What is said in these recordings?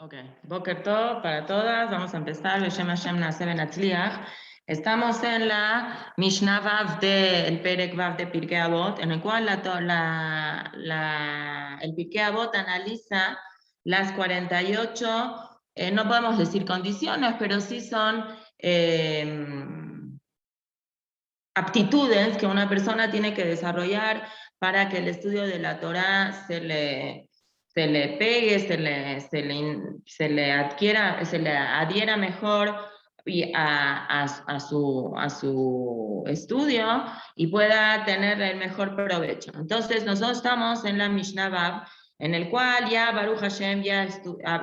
Ok, Boker Tov para todas, vamos a empezar. Beshem Hashem Naaseh Benatzliach. Estamos en la Mishnah Vav el Perek Vav de Pirkei Avot, en el cual el Pirkei Avot analiza las 48, no podemos decir condiciones, pero sí son aptitudes que una persona tiene que desarrollar para que el estudio de la Torah se le pegue, se le adhiera mejor a su estudio y pueda tener el mejor provecho. Entonces nosotros estamos en la Mishnah Bab, en el cual ya Baruch Hashem ya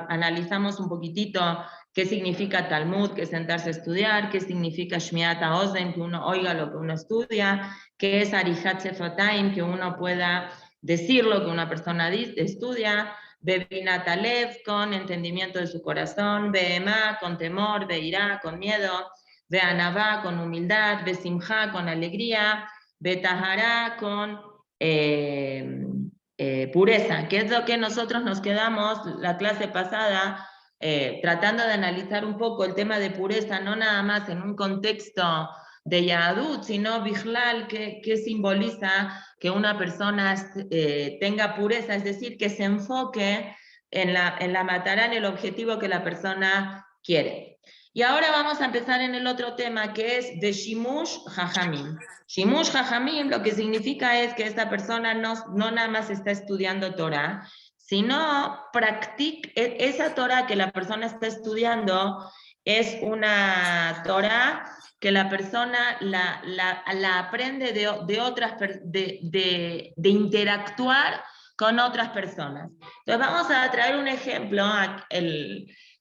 analizamos un poquitito qué significa Talmud, que es sentarse a estudiar, qué significa Shmiat HaOzen, que uno oiga lo que uno estudia, qué es Arichat Sefatim, que uno pueda decir lo que una persona estudia, Bebinat Alev, con entendimiento de su corazón, Be'emá, con temor, Be'irá, con miedo, Be'anavá, con humildad, Be'simjá, con alegría, Be'tahará, con pureza, que es lo que nosotros nos quedamos la clase pasada tratando de analizar un poco el tema de pureza, no nada más en un contexto de Yahadut, sino Bijlal, que simboliza que una persona tenga pureza, es decir, que se enfoque en la matará, en el objetivo que la persona quiere. Y ahora vamos a empezar en el otro tema, que es de Shimush Jajamim. Shimush Jajamim lo que significa es que esta persona no nada más está estudiando Torah, sino practica esa Torah que la persona está estudiando, es una Torah que la persona la aprende de interactuar con otras personas. Entonces vamos a traer un ejemplo,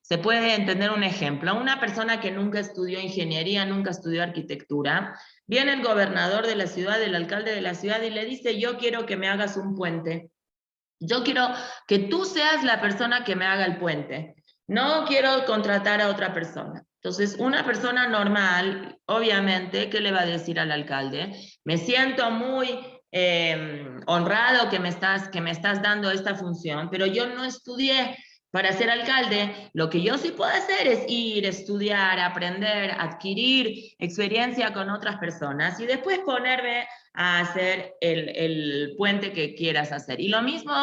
se puede entender un ejemplo. Una persona que nunca estudió ingeniería, nunca estudió arquitectura, viene el gobernador de la ciudad, el alcalde de la ciudad y le dice, yo quiero que me hagas un puente. Yo quiero que tú seas la persona que me haga el puente. No quiero contratar a otra persona. Entonces, una persona normal, obviamente, ¿qué le va a decir al alcalde? Me siento muy honrado que me estás dando esta función, pero yo no estudié para ser alcalde. Lo que yo sí puedo hacer es ir, estudiar, aprender, adquirir experiencia con otras personas y después ponerme a hacer el puente que quieras hacer. Y lo mismo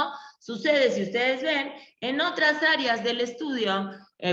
sucede, si ustedes ven, en otras áreas del estudio.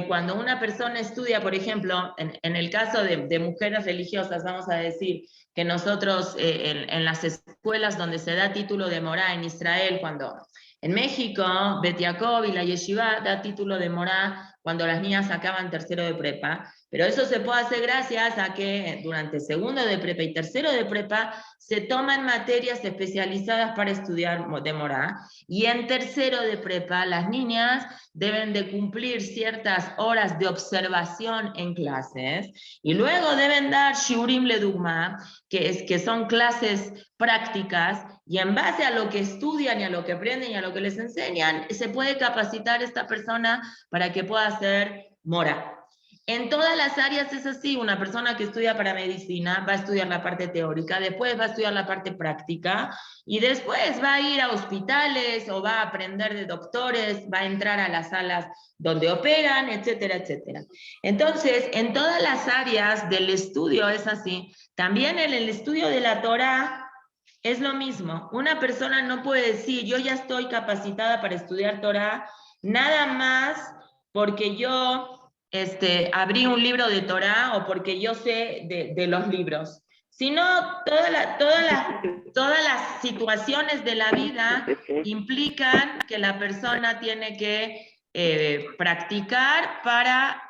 Cuando una persona estudia, por ejemplo, en el caso de mujeres religiosas, vamos a decir que nosotros en las escuelas donde se da título de morá en Israel, cuando en México, Bet Yaakov y la Yeshiva da título de morá cuando las niñas acaban tercero de prepa, pero eso se puede hacer gracias a que durante segundo de prepa y tercero de prepa se toman materias especializadas para estudiar de morá, y en tercero de prepa las niñas deben de cumplir ciertas horas de observación en clases y luego deben dar shiurim ledugma, que son clases prácticas, y en base a lo que estudian y a lo que aprenden y a lo que les enseñan, se puede capacitar esta persona para que pueda hacer morá. En todas las áreas es así. Una persona que estudia para medicina va a estudiar la parte teórica, después va a estudiar la parte práctica y después va a ir a hospitales o va a aprender de doctores, va a entrar a las salas donde operan, etcétera, etcétera. Entonces, en todas las áreas del estudio es así. También en el estudio de la Torah es lo mismo. Una persona no puede decir, yo ya estoy capacitada para estudiar Torah, nada más porque yo abrí un libro de Torah o porque yo sé de los libros, sino todas las situaciones de la vida implican que la persona tiene que practicar para,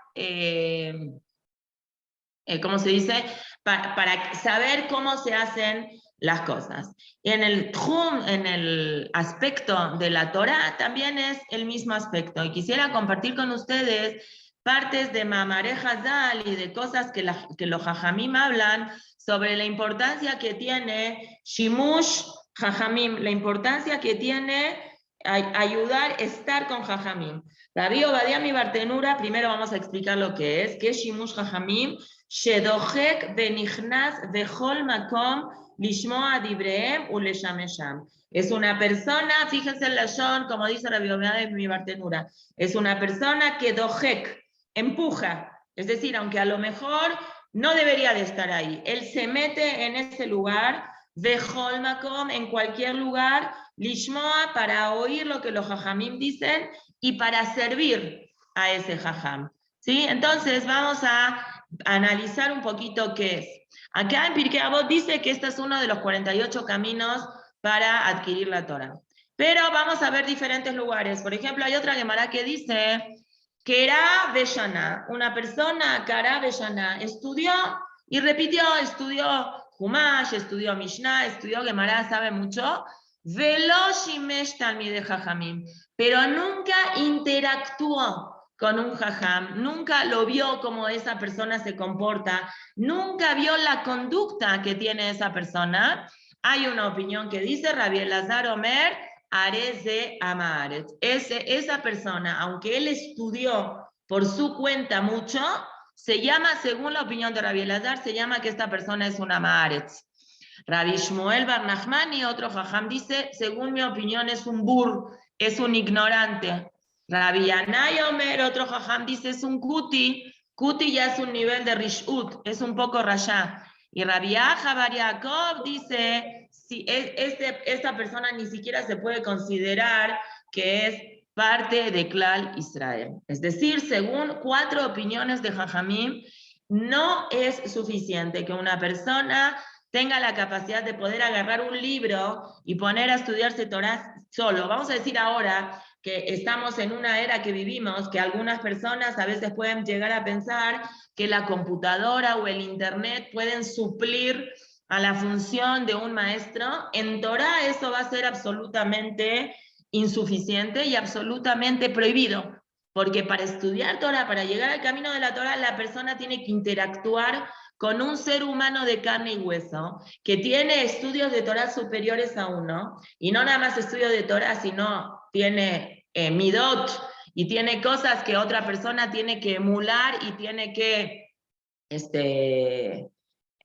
¿cómo se dice? Para saber cómo se hacen las cosas. Y en el aspecto de la Torah también es el mismo aspecto. Y quisiera compartir con ustedes partes de Mamaré Hazal y de cosas que los Jajamim hablan sobre la importancia que tiene Shimush Jajamim, la importancia que tiene ayudar, estar con Jajamim. Rabbi Obadia mi Bartenura, primero vamos a explicar lo que es Shimush Jajamim, Shedojek benichnas bechol makom lishmoa dibreem uleshamesham. Es una persona, fíjense en la Lashon, como dice Rabbi Omead en mi Bartenura, es una persona que dojek, empuja, es decir, aunque a lo mejor no debería de estar ahí, él se mete en ese lugar, Bechol Makom, en cualquier lugar, lishmoa, para oír lo que los jajamim dicen y para servir a ese jajam. ¿Sí? Entonces vamos a analizar un poquito qué es. Acá en Pirkei Avot dice que este es uno de los 48 caminos para adquirir la Torah. Pero vamos a ver diferentes lugares. Por ejemplo, hay otra Gemara que dice que Kerá Beshana, una persona, Kará Beshana, estudió y repitió, estudió Humash, estudió Mishnah, estudió Gemara, sabe mucho, Velo Shimesh Talmidei Jajamim, pero nunca interactuó con un jajam, nunca lo vio cómo esa persona se comporta, nunca vio la conducta que tiene esa persona. Hay una opinión que dice Rabbi Elazar Omer, Ares de Amaret. Esa persona, aunque él estudió por su cuenta mucho, se llama, según la opinión de Rabbi Elazar, se llama que esta persona es una Amaret. Rabbi Shmuel Bar Nachmani, otro jajam, dice, según mi opinión es un bur, es un ignorante. Rabbi Yanai Omer, otro jajam, dice es un kuti. Kuti ya es un nivel de rishut, es un poco rashá. Y Rabbi Aja Bar Yaakov dice, si esta persona ni siquiera se puede considerar que es parte de Klal Israel. Es decir, según 4 opiniones de jajamim, no es suficiente que una persona tenga la capacidad de poder agarrar un libro y poner a estudiarse Torah solo. Vamos a decir ahora que estamos en una era que vivimos, que algunas personas a veces pueden llegar a pensar que la computadora o el internet pueden suplir a la función de un maestro. En Torah eso va a ser absolutamente insuficiente y absolutamente prohibido, porque para estudiar Torah, para llegar al camino de la Torah, la persona tiene que interactuar con un ser humano de carne y hueso, que tiene estudios de Torah superiores a uno, y no nada más estudios de Torah, sino tiene midot, y tiene cosas que otra persona tiene que emular y tiene que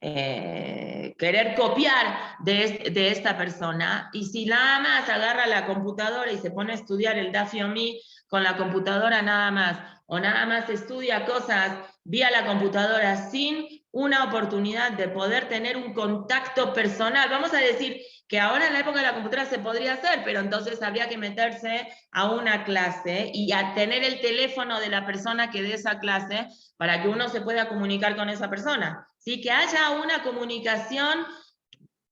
querer copiar de esta persona. Y si nada más agarra la computadora y se pone a estudiar el Daf Yomi con la computadora nada más, o nada más estudia cosas vía la computadora sin una oportunidad de poder tener un contacto personal, vamos a decir que ahora en la época de la computadora se podría hacer, pero entonces habría que meterse a una clase y a tener el teléfono de la persona que dé esa clase para que uno se pueda comunicar con esa persona. ¿Sí? Que haya una comunicación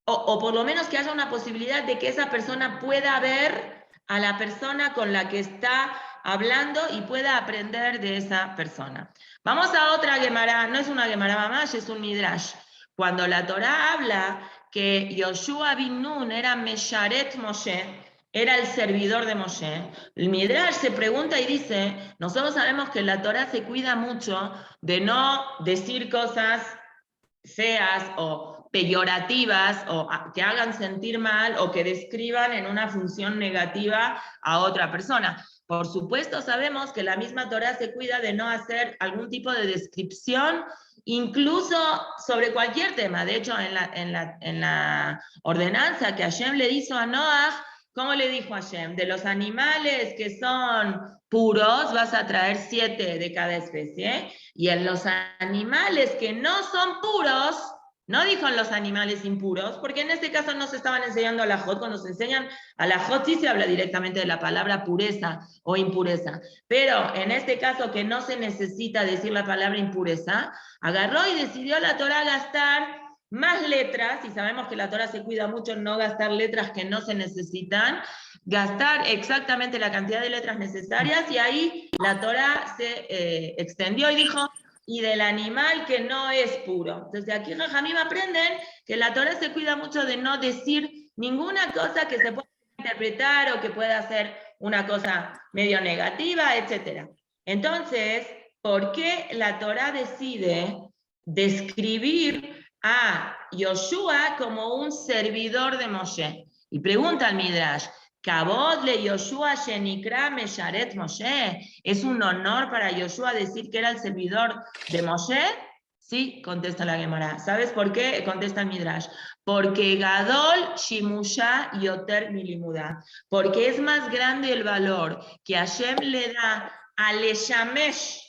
o por lo menos que haya una posibilidad de que esa persona pueda ver a la persona con la que está hablando y pueda aprender de esa persona. Vamos a otra Gemara, no es una Gemara Mamash, es un Midrash. Cuando la Torá habla que Yoshua bin Nun era Mesharet Moshe, era el servidor de Moshe, el Midrash se pregunta y dice, nosotros sabemos que la Torá se cuida mucho de no decir cosas feas o peyorativas o que hagan sentir mal o que describan en una función negativa a otra persona. Por supuesto sabemos que la misma Torá se cuida de no hacer algún tipo de descripción, incluso sobre cualquier tema. De hecho, en la ordenanza que Hashem le hizo a Noah, ¿cómo le dijo Hashem? De los animales que son puros vas a traer 7 de cada especie, y en los animales que no son puros, no dijo en los animales impuros, porque en este caso no se estaban enseñando a la Jot. Cuando se enseñan a la Jot sí se habla directamente de la palabra pureza o impureza, pero en este caso que no se necesita decir la palabra impureza, agarró y decidió la Torá gastar más letras, y sabemos que la Torá se cuida mucho en no gastar letras que no se necesitan, gastar exactamente la cantidad de letras necesarias, y ahí la Torá se extendió y dijo, y del animal que no es puro. Entonces aquí en Jajamim aprenden que la Torá se cuida mucho de no decir ninguna cosa que se pueda interpretar o que pueda ser una cosa medio negativa, etc. Entonces, ¿por qué la Torá decide describir a Yoshua como un servidor de Moshe? Y pregunta al Midrash, Kabod le Yoshua shenikra mesharet Moshe. ¿Es un honor para Yoshua decir que era el servidor de Moshe? Sí, contesta la Gemara. ¿Sabes por qué? Contesta el Midrash. Porque Gadol Shimusha Yoter Milimuda. Porque es más grande el valor que Hashem le da a Leshamesh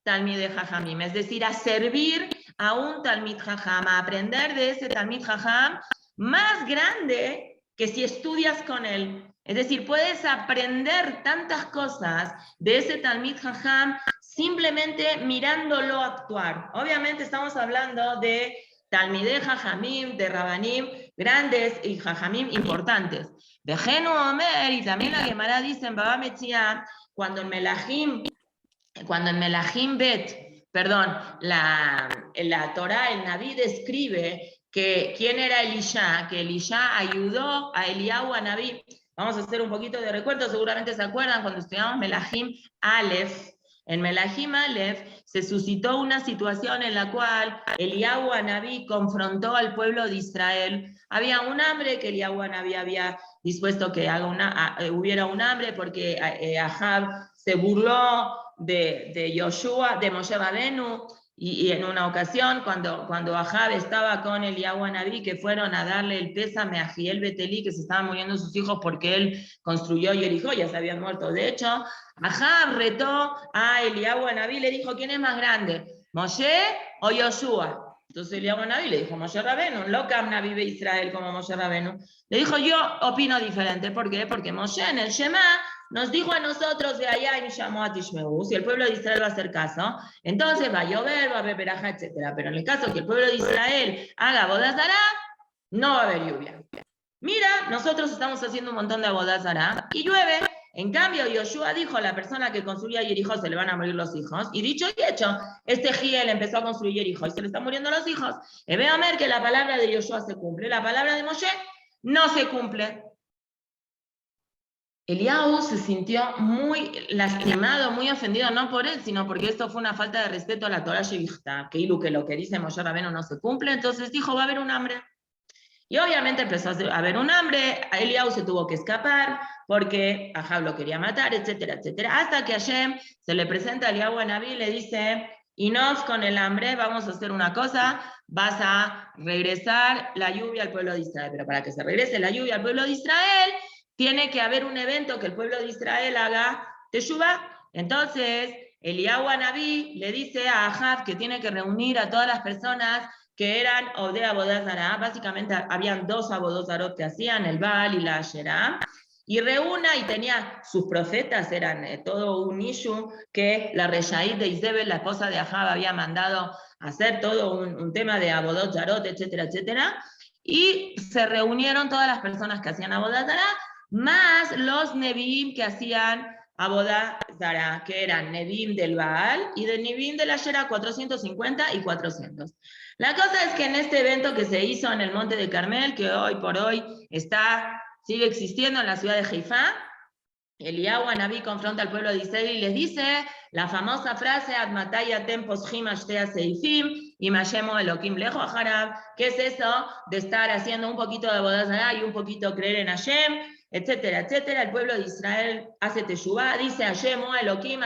Talmid Jajamim, es decir, a servir a un Talmid Jajam, a aprender de ese Talmid Jajam, más grande que si estudias con él. Es decir, puedes aprender tantas cosas de ese Talmid Jajam simplemente mirándolo actuar. Obviamente estamos hablando de Talmidei Jajamim, de Rabanim grandes y Jajamim importantes. De Genu Omer, y también la Gemara dice en Baba Metzia, cuando en Melahim Bet, perdón, la Torah, el Naví describe que quién era Elisha, que Elisha ayudó a Eliyahu a Naví. Vamos a hacer un poquito de recuerdo, seguramente se acuerdan cuando estudiamos Melahim Aleph. En Melahim Aleph se suscitó una situación en la cual Eliyahu Anabí confrontó al pueblo de Israel. Había un hambre que Eliyahu Anabí había dispuesto que hubiera un hambre porque Ahab se burló de Yoshua, de Moshe Rabenu, y en una ocasión, cuando Ahab estaba con Eliyahu Anabí, que fueron a darle el pésame a Giel Betelí, que se estaban muriendo sus hijos porque él construyó Jericó, ya se habían muerto. De hecho, Ahab retó a Eliyahu Anabí, le dijo, ¿quién es más grande, Moshe o Yoshua? Entonces Eliyahu Anabí le dijo, Moshe Rabenu, lo Kamna vive Israel como Moshe Rabenu. Le dijo, yo opino diferente. ¿Por qué? Porque Moshe en el Shema nos dijo a nosotros, de allá y llamó a Tishmeu, si el pueblo de Israel va a hacer caso, entonces va a llover, va a haber veraja, etc. Pero en el caso que el pueblo de Israel haga bodas zará, no va a haber lluvia. Mira, nosotros estamos haciendo un montón de bodas zará y llueve. En cambio, Yoshua dijo a la persona que construía Jericó se le van a morir los hijos. Y dicho y hecho, este Giel empezó a construir Jericó y se le están muriendo los hijos. Y ve a ver que la palabra de Yoshua se cumple, la palabra de Moshe no se cumple. Eliyahu se sintió muy lastimado, muy ofendido, no por él, sino porque esto fue una falta de respeto a la Torah Shevichta, que lo que dice Moshe Rabenu no se cumple, entonces dijo, va a haber un hambre. Y obviamente empezó a haber un hambre, a Eliyahu se tuvo que escapar, porque Ahab lo quería matar, etcétera, etcétera, hasta que Hashem se le presenta a Eliyahu a Naví y le dice, Inof con el hambre, vamos a hacer una cosa, vas a regresar la lluvia al pueblo de Israel, pero para que se regrese la lluvia al pueblo de Israel, tiene que haber un evento que el pueblo de Israel haga Teshuvah. Entonces, Eliyahu Anabí le dice a Ahab que tiene que reunir a todas las personas que eran de Abodazara. Básicamente habían dos Abodazarot que hacían, el Baal y la Asherá. Y reúna, y tenía sus profetas, eran todo un issue que la Reyaid de Isabel, la esposa de Ahab, había mandado hacer todo un tema de Abodazarot, etcétera, etcétera. Y se reunieron todas las personas que hacían Abodazara, más los Nevi'im que hacían Abodá Zara, que eran Nevi'im del Baal y de Nevi'im de la Shera 450 y 400. La cosa es que en este evento que se hizo en el Monte de Carmel, que hoy por hoy sigue existiendo en la ciudad de Haifá, Eliyahu Anabí confronta al pueblo de Israel y les dice la famosa frase Admatay atem poschim ashtea seifim y mashemo elokim lejo aharab, que es eso de estar haciendo un poquito de bodas y un poquito creer en Hashem, etcétera, etcétera. El pueblo de Israel hace teshuvá, dice Hashem o Elokim,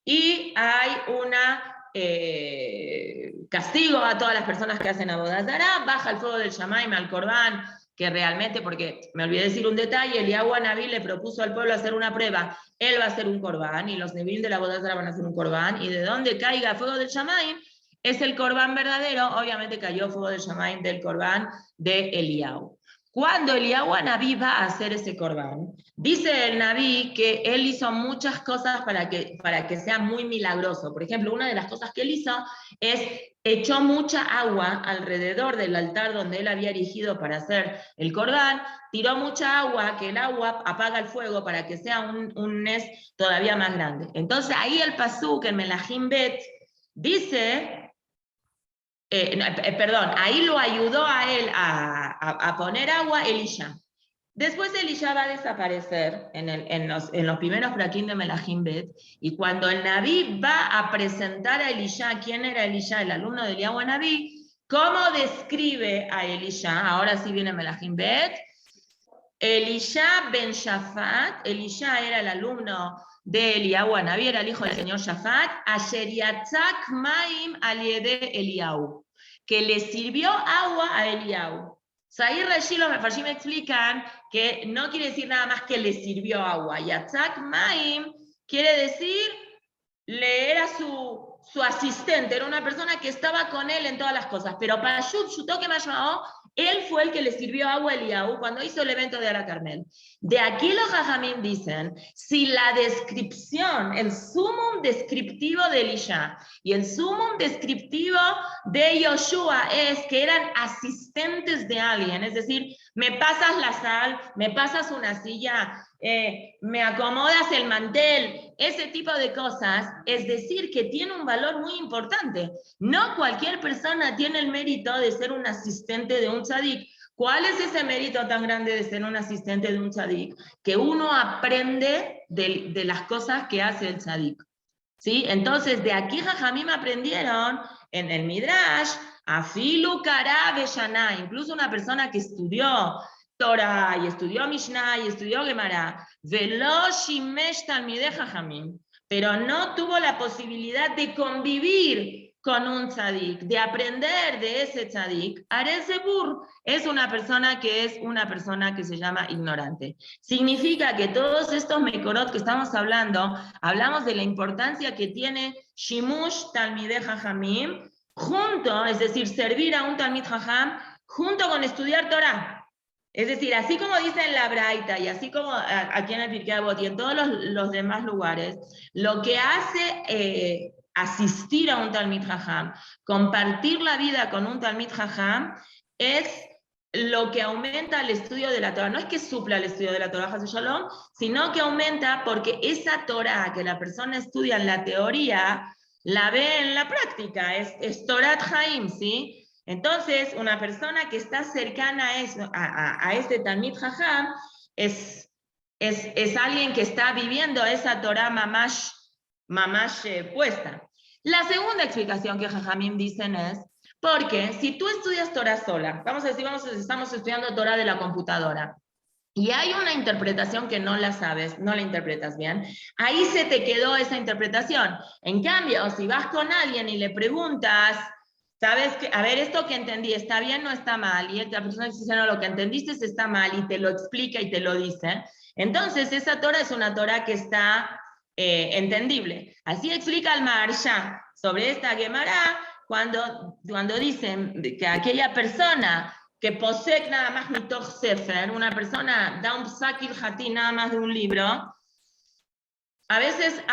y hay una castigo a todas las personas que hacen abodazará, baja el fuego del Shamaim al Corbán, que realmente, porque me olvidé decir un detalle, Eliyahu Anabí le propuso al pueblo hacer una prueba, él va a hacer un Corbán, y los Nevi'im de la abodazará van a hacer un Corbán, y de donde caiga fuego del Shamaim, es el Corbán verdadero. Obviamente cayó fuego del Shamaim del Corbán de Eliyahu. Cuando Eliyahu Anabí va a hacer ese Corbán, dice el Naví que él hizo muchas cosas para que sea muy milagroso. Por ejemplo, una de las cosas que él hizo es echó mucha agua alrededor del altar donde él había erigido para hacer el Corbán, tiró mucha agua, que el agua apaga el fuego para que sea un nes todavía más grande. Entonces ahí el pasuk en Melahim Bet dice... ahí lo ayudó a él a poner agua Elisha. Después Elisha va a desaparecer en los primeros prakim de Melahim Bet, y cuando el Naví va a presentar a Elisha, ¿quién era Elisha? El alumno de Eliyahu Anabí. ¿Cómo describe a Elisha? Ahora sí viene Melahim Bet. Elisha ben Shafat, Elisha era el alumno de Eliyahu Hanaví, era el hijo del señor Shafat, Asher yatzak maim al yede Eliyahu, que le sirvió agua a Eliyahu. Ahí Rashi, los Mefarshim explican que no quiere decir nada más que le sirvió agua. Yatzak maim quiere decir, era su asistente, era una persona que estaba con él en todas las cosas. Pero para Shutoke Mashmao, él fue el que le sirvió agua a Eliyahu cuando hizo el evento de Ara Carmel. De aquí los Jajamim dicen, si la descripción, el sumum descriptivo de Elisha y el sumum descriptivo de Yoshua es que eran asistentes de alguien, es decir, me pasas la sal, me pasas una silla, me acomodas el mantel, ese tipo de cosas, es decir, que tiene un valor muy importante. No cualquier persona tiene el mérito de ser un asistente de un tzadik. ¿Cuál es ese mérito tan grande de ser un asistente de un tzadik? Que uno aprende de las cosas que hace el tzadik. ¿Sí? Entonces, de aquí Jajamim aprendieron en el Midrash, Afilu Kara Beshaná, incluso una persona que estudió Torah, y estudió Mishnah, y estudió Gemara, Velo Shimesh Talmidei Jajamim, pero no tuvo la posibilidad de convivir con un tzadik, de aprender de ese tzadik, Aresebur es una persona que se llama ignorante. Significa que todos estos mekorot que estamos hablando, hablamos de la importancia que tiene Shimush Talmidei Jajamim, junto, es decir, servir a un Talmid Jajam, junto con estudiar Torah. Es decir, así como dice en la Braita, y así como aquí en el Pirkei Avot y en todos los demás lugares, lo que hace asistir a un Talmid Jajam, compartir la vida con un Talmid Jajam, es lo que aumenta el estudio de la Torah. No es que supla el estudio de la Torah, Haz Shalom, sino que aumenta porque esa Torah que la persona estudia en la teoría, la ve en la práctica, es Torat Haim, ¿sí? Entonces, una persona que está cercana a este Talmid Jajam es alguien que está viviendo esa Torah mamash puesta. La segunda explicación que Jajamim dicen es, porque si tú estudias Torah sola, vamos a decir, estamos estudiando Torah de la computadora, y hay una interpretación que no la sabes, no la interpretas bien, ahí se te quedó esa interpretación. En cambio, si vas con alguien y le preguntas, ¿sabes qué? A ver, esto que entendí, ¿está bien o está mal? Y la persona dice, no, lo que entendiste está mal, y te lo explica y te lo dice. Entonces, esa Torah es una Torah que está entendible. Así explica el Maharsha sobre esta Gemara, cuando dicen que aquella persona que posee nada más mitoch sefer, una persona da un psak ilhati nada más de un libro, a veces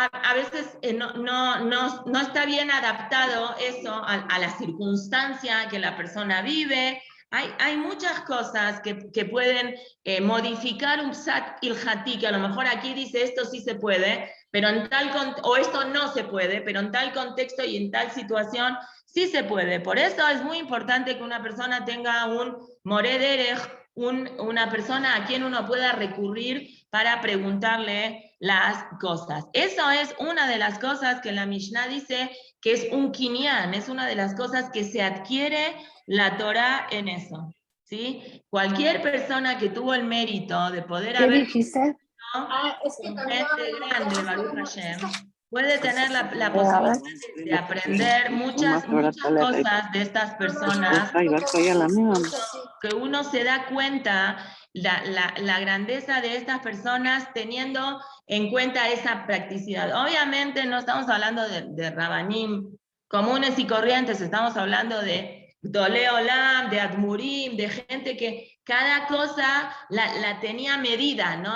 no está bien adaptado eso a la circunstancia que la persona vive. Hay muchas cosas que pueden modificar un psak ilhati, que a lo mejor aquí dice esto sí se puede, pero o esto no se puede, pero en tal contexto y en tal situación sí se puede. Por eso es muy importante que una persona tenga un moré derech, una persona a quien uno pueda recurrir para preguntarle las cosas. Eso es una de las cosas que la Mishnah dice que es un kinyan, es una de las cosas que se adquiere la Torah en eso. ¿Sí? Cualquier persona que tuvo el mérito de poder ¿Qué haber dijiste? con gente grande, Baruch Hashem, puede tener la posibilidad de aprender muchas cosas de estas personas, que uno se da cuenta la grandeza de estas personas teniendo en cuenta esa practicidad. Obviamente no estamos hablando de rabanim comunes y corrientes, estamos hablando de Gdolei Olam, de Admurim, de gente que cada cosa la tenía medida, ¿no?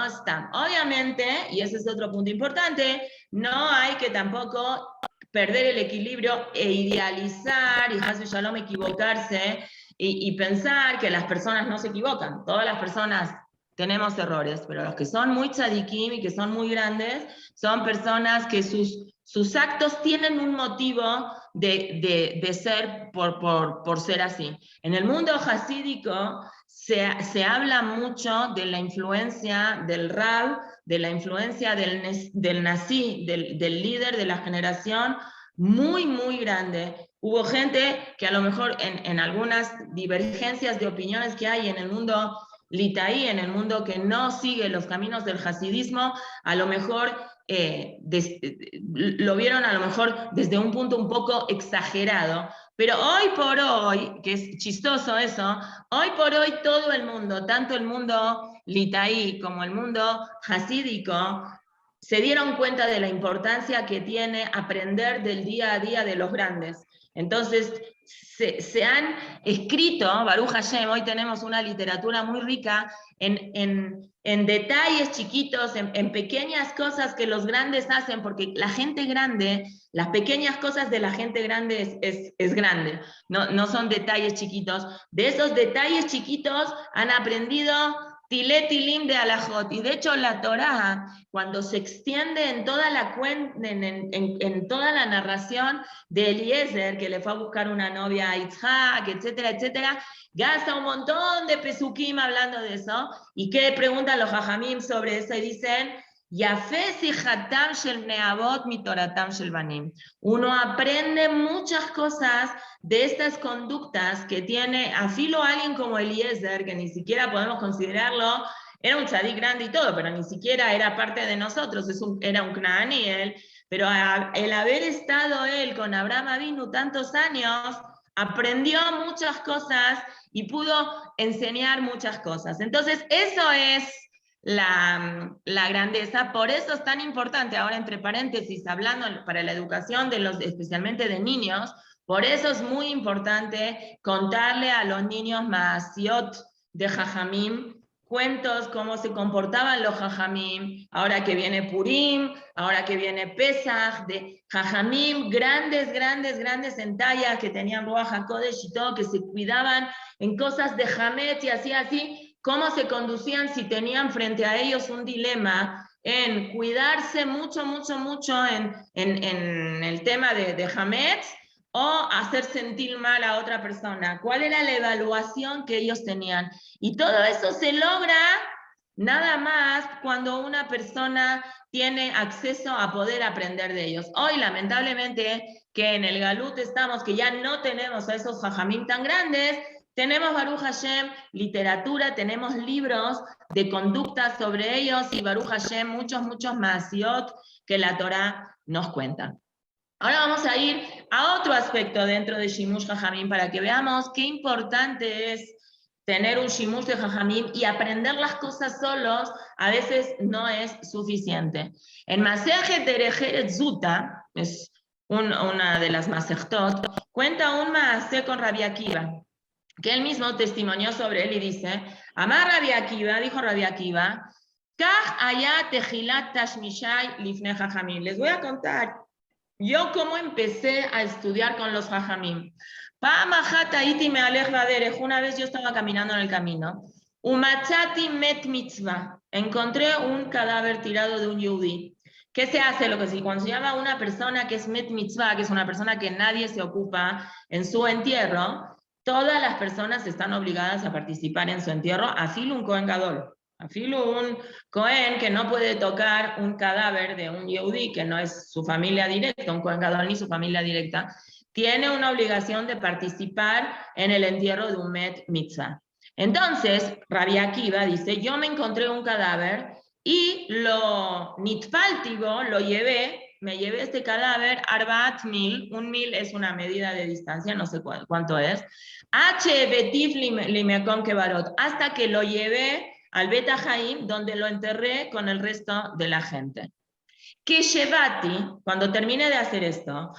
Obviamente, y ese es otro punto importante, no hay que tampoco perder el equilibrio e idealizar y Haz Shalom equivocarse y pensar que las personas no se equivocan. Todas las personas tenemos errores, pero los que son muy tzadikim y que son muy grandes son personas que sus actos tienen un motivo de ser por ser así. En el mundo hasídico se habla mucho de la influencia del Rab, de la influencia del Nasi, del líder de la generación, muy, muy grande. Hubo gente que a lo mejor en algunas divergencias de opiniones que hay en el mundo litaí, en el mundo que no sigue los caminos del hasidismo, a lo mejor lo vieron a lo mejor desde un punto un poco exagerado, pero hoy por hoy, que es chistoso eso, hoy por hoy todo el mundo, tanto el mundo litaí como el mundo hasídico, se dieron cuenta de la importancia que tiene aprender del día a día de los grandes. Entonces, se han escrito, Baruch Hashem, hoy tenemos una literatura muy rica en detalles chiquitos, en pequeñas cosas que los grandes hacen, porque la gente grande, las pequeñas cosas de la gente grande es grande, no son detalles chiquitos. De esos detalles chiquitos han aprendido Tilet Tilim de Alajot. Y de hecho la Torá, cuando se extiende en toda la, en toda la narración de Eliezer, que le fue a buscar una novia a Itzhak, etcétera, etcétera, gasta un montón de pesukim hablando de eso. ¿Y qué preguntan los jajamim sobre eso? Y dicen, Yafes y Hatam shel Neabot mi Toratam shel Banim. Uno aprende muchas cosas de estas conductas que tiene afilo alguien como Eliezer, que ni siquiera podemos considerarlo, era un tzadik grande y todo, pero ni siquiera era parte de nosotros, era un Knaani él, pero el haber estado él con Abraham Avinu tantos años, aprendió muchas cosas y pudo enseñar muchas cosas. Entonces, eso es la grandeza. Por eso es tan importante, ahora entre paréntesis, hablando para la educación de los, especialmente de niños, por eso es muy importante contarle a los niños Maasiot de Jajamim, cuentos, cómo se comportaban los Jajamim, ahora que viene Purim, ahora que viene Pesach, de Jajamim, grandes en talla, que tenían Ruach HaKodesh y todo, que se cuidaban en cosas de Hametz y así, cómo se conducían si tenían frente a ellos un dilema en cuidarse mucho en el tema de Hametz, o hacer sentir mal a otra persona. ¿Cuál era la evaluación que ellos tenían? Y todo eso se logra nada más cuando una persona tiene acceso a poder aprender de ellos. Hoy, lamentablemente, que en el Galut estamos, que ya no tenemos a esos jajamim tan grandes, tenemos Baruch Hashem literatura, tenemos libros de conducta sobre ellos y Baruch Hashem muchos maasiot que la Torah nos cuenta. Ahora vamos a ir a otro aspecto dentro de Shimush Jajamim para que veamos qué importante es tener un Shimush de Jajamim y aprender las cosas solos a veces no es suficiente. En Masejet Derejeret Zuta, es una de las Masechtot, cuenta un Maaseh con Rabbi Akiva, que él mismo testimonió sobre él y dice, Amar Rabbi Akiva, dijo Rabbi Akiva, Kach Aya Tejilat Tashmishai Lifne Jajamim. Les voy a contar yo cómo empecé a estudiar con los Jajamim. Una vez yo estaba caminando en el camino. Umachati met mitzvah. Encontré un cadáver tirado de un yudí. ¿Qué se hace? Cuando se llama una persona que es met mitzvah, que es una persona que nadie se ocupa en su entierro, todas las personas están obligadas a participar en su entierro, así un Kohen Gadol. Afilo un Cohen que no puede tocar un cadáver de un Yehudí, que no es su familia directa, un Cohen Gadol ni su familia directa, tiene una obligación de participar en el entierro de un Met Mitzvah. Entonces, Rabbi Akiva dice, yo me encontré un cadáver y lo nitpaltigo, me llevé este cadáver, Arbaat mil, un mil es una medida de distancia, no sé cuánto es, H betif limekom kebarot, hasta que lo llevé al Bet Haim, donde lo enterré con el resto de la gente. Que Shevati, cuando termine de hacer esto,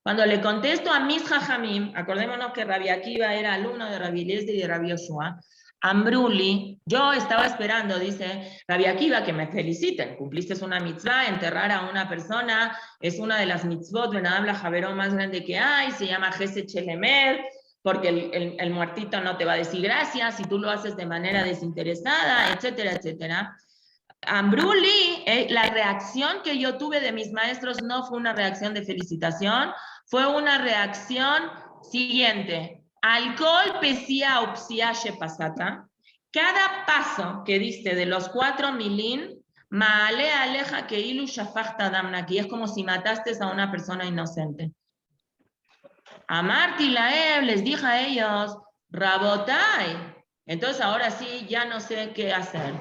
cuando le contesto a mis Jajamim, acordémonos que Rabbi Akiva era alumno de Rabbi Eliezer y de Rabbi Yoshua, Ambruli, yo estaba esperando, dice Rabbi Akiva, que me feliciten, cumpliste una mitzvah, enterrar a una persona, es una de las mitzvot, Benadam la Javerón más grande que hay, se llama Gesed Shelemer, porque el muertito no te va a decir gracias si tú lo haces de manera desinteresada, etcétera, etcétera. Ambruli, la reacción que yo tuve de mis maestros no fue una reacción de felicitación, fue una reacción siguiente. Alcohol pesía upsia pasata. Cada paso que diste de los 4 milín, maale aleja que ilu shafachta damnaki, es como si mataste a una persona inocente. Amarti Laev, les dije a ellos, Rabotai. Entonces ahora sí, ya no sé qué hacer.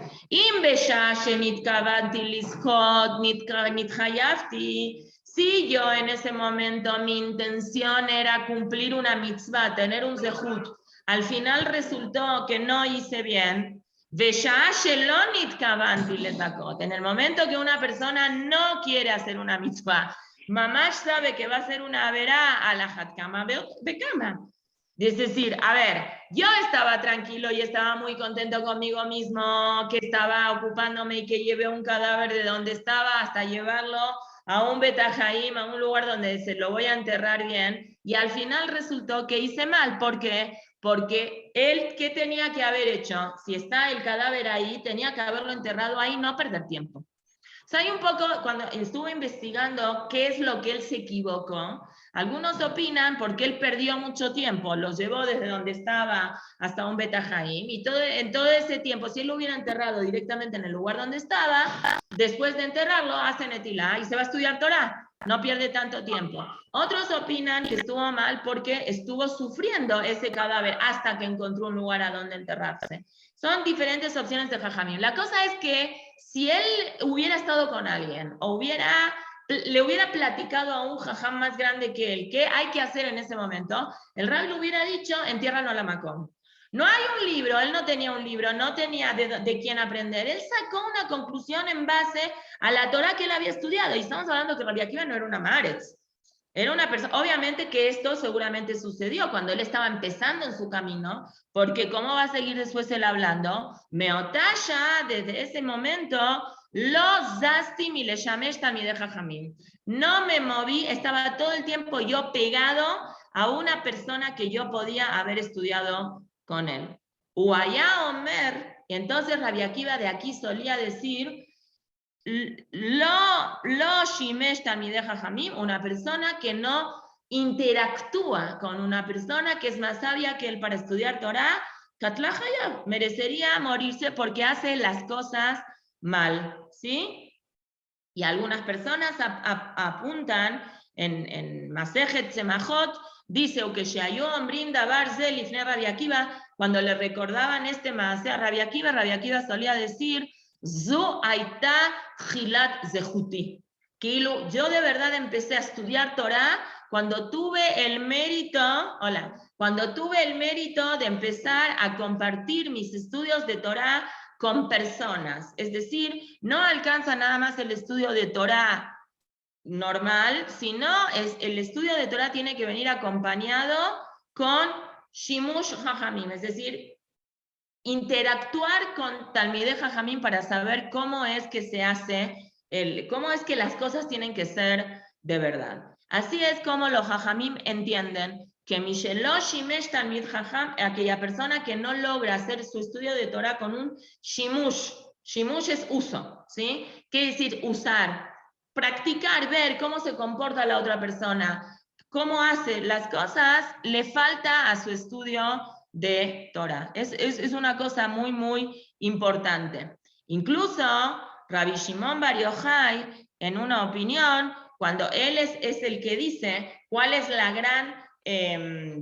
Si yo en ese momento mi intención era cumplir una mitzvah, tener un zehut, al final resultó que no hice bien. En el momento que una persona no quiere hacer una mitzvah, Mamash sabe que va a ser una verá a la hatkama bekama. Es decir, a ver, yo estaba tranquilo y estaba muy contento conmigo mismo, que estaba ocupándome y que llevé un cadáver de donde estaba hasta llevarlo a un Betajaim, a un lugar donde se lo voy a enterrar bien, y al final resultó que hice mal. ¿Por qué? Porque él, ¿qué tenía que haber hecho? Si está el cadáver ahí, tenía que haberlo enterrado ahí, no perder tiempo. O sea, hay un poco, cuando estuve investigando qué es lo que él se equivocó, algunos opinan porque él perdió mucho tiempo, los llevó desde donde estaba hasta un Betajaim, y en todo ese tiempo, si él lo hubiera enterrado directamente en el lugar donde estaba, después de enterrarlo, hace Netilá y se va a estudiar Torah. No pierde tanto tiempo. Otros opinan que estuvo mal porque estuvo sufriendo ese cadáver hasta que encontró un lugar a donde enterrarse. Son diferentes opciones de Jajamim. La cosa es que si él hubiera estado con alguien o le hubiera platicado a un jajam más grande que él qué hay que hacer en ese momento, el Rab le hubiera dicho, entiérralo a la Macón. No hay un libro, él no tenía un libro, no tenía de quién aprender. Él sacó una conclusión en base a la Torah que él había estudiado. Y estamos hablando que Rabbi Akiva no era una Maaretz. Era una persona, obviamente que esto seguramente sucedió cuando él estaba empezando en su camino, porque ¿cómo va a seguir después él hablando? Meotaya, desde ese momento, los zasti mi le shamesh talmidei jajamim. No me moví, estaba todo el tiempo yo pegado a una persona que yo podía haber estudiado con él. Uayá Omer, entonces Rabbi Akiva de aquí solía decir, lo shimesh talmidei jajamim, una persona que no interactúa con una persona que es más sabia que él para estudiar Torah, merecería morirse porque hace las cosas mal, ¿sí? Y algunas personas apuntan en Masejet Semachot, dice que Sheayom Brinda Barze Lifne Rabbi Akiva, cuando le recordaban este Maaseh a Rabbi Akiva solía decir, Zu Aita Gilat Zehuti. Yo de verdad empecé a estudiar Torah cuando tuve el mérito, cuando tuve el mérito de empezar a compartir mis estudios de Torah con personas. Es decir, no alcanza nada más el estudio de Torah normal, sino el estudio de Torah tiene que venir acompañado con Shimush Jajamim, es decir, interactuar con Talmidei Jajamim para saber cómo es que se hace, cómo es que las cosas tienen que ser de verdad. Así es como los Jajamim entienden que Mishelo Shimesh Talmid Jajam, aquella persona que no logra hacer su estudio de Torah con un Shimush. Shimush es uso, ¿sí? ¿Qué decir usar? Practicar, ver cómo se comporta la otra persona, cómo hace las cosas, le falta a su estudio de Torah. Es una cosa muy, muy importante. Incluso Rabbi Shimon Bar Yochai, en una opinión, cuando él es el que dice cuál es la gran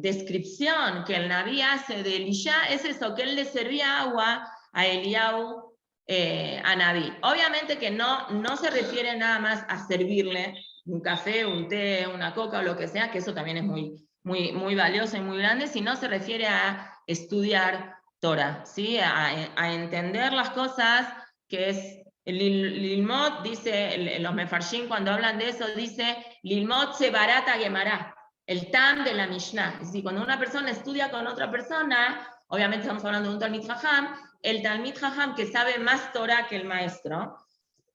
descripción que el Naví hace de Elisha, es eso, que él le servía agua a Eliyahu, a Naví. Obviamente que no se refiere nada más a servirle un café, un té, una coca o lo que sea, que eso también es muy valioso y muy grande, sino se refiere a estudiar Torah, ¿sí? a entender las cosas, que es Lilmot, dice, los mefarshim cuando hablan de eso, dice Lilmot se barata Gemara, el tam de la Mishnah. Es decir, cuando una persona estudia con otra persona, obviamente estamos hablando de un Talmid Jajam, el Talmid Jajam que sabe más Torah que el maestro,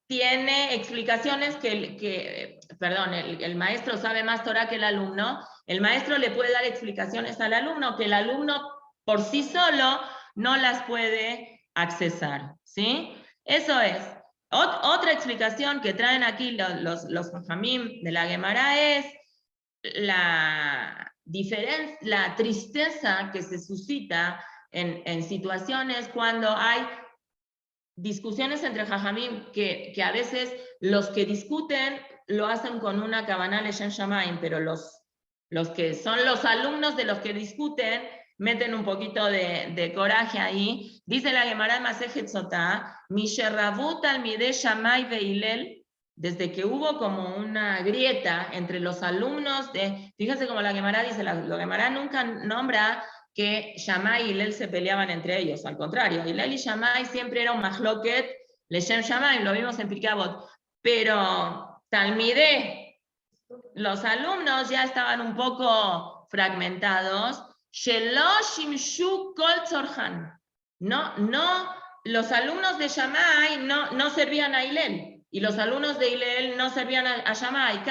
tiene explicaciones el maestro sabe más Torah que el alumno, el maestro le puede dar explicaciones al alumno que el alumno por sí solo no las puede accesar, ¿sí? Eso es. Otra explicación que traen aquí los Jajamim de la Gemara es la tristeza que se suscita en situaciones cuando hay discusiones entre Jajamim que a veces los que discuten lo hacen con una Kavanah Leshem Shamayim, pero los los que son los alumnos de los que discuten, meten un poquito de coraje ahí. Dice la Gemara de Masejet Sotá, Misherravut Talmidei Shammai veHillel, desde que hubo como una grieta entre los alumnos de, fíjense como la Gemara dice, la Gemara nunca nombra que Shammai y Hillel se peleaban entre ellos, al contrario, Hillel y Shammai siempre era un mahloket, Leshem Shammai, lo vimos en Pirkei Avot, pero Talmidei, los alumnos ya estaban un poco fragmentados. No, los alumnos de Shammai no servían a Hillel, y los alumnos de Hillel no servían a Shammai.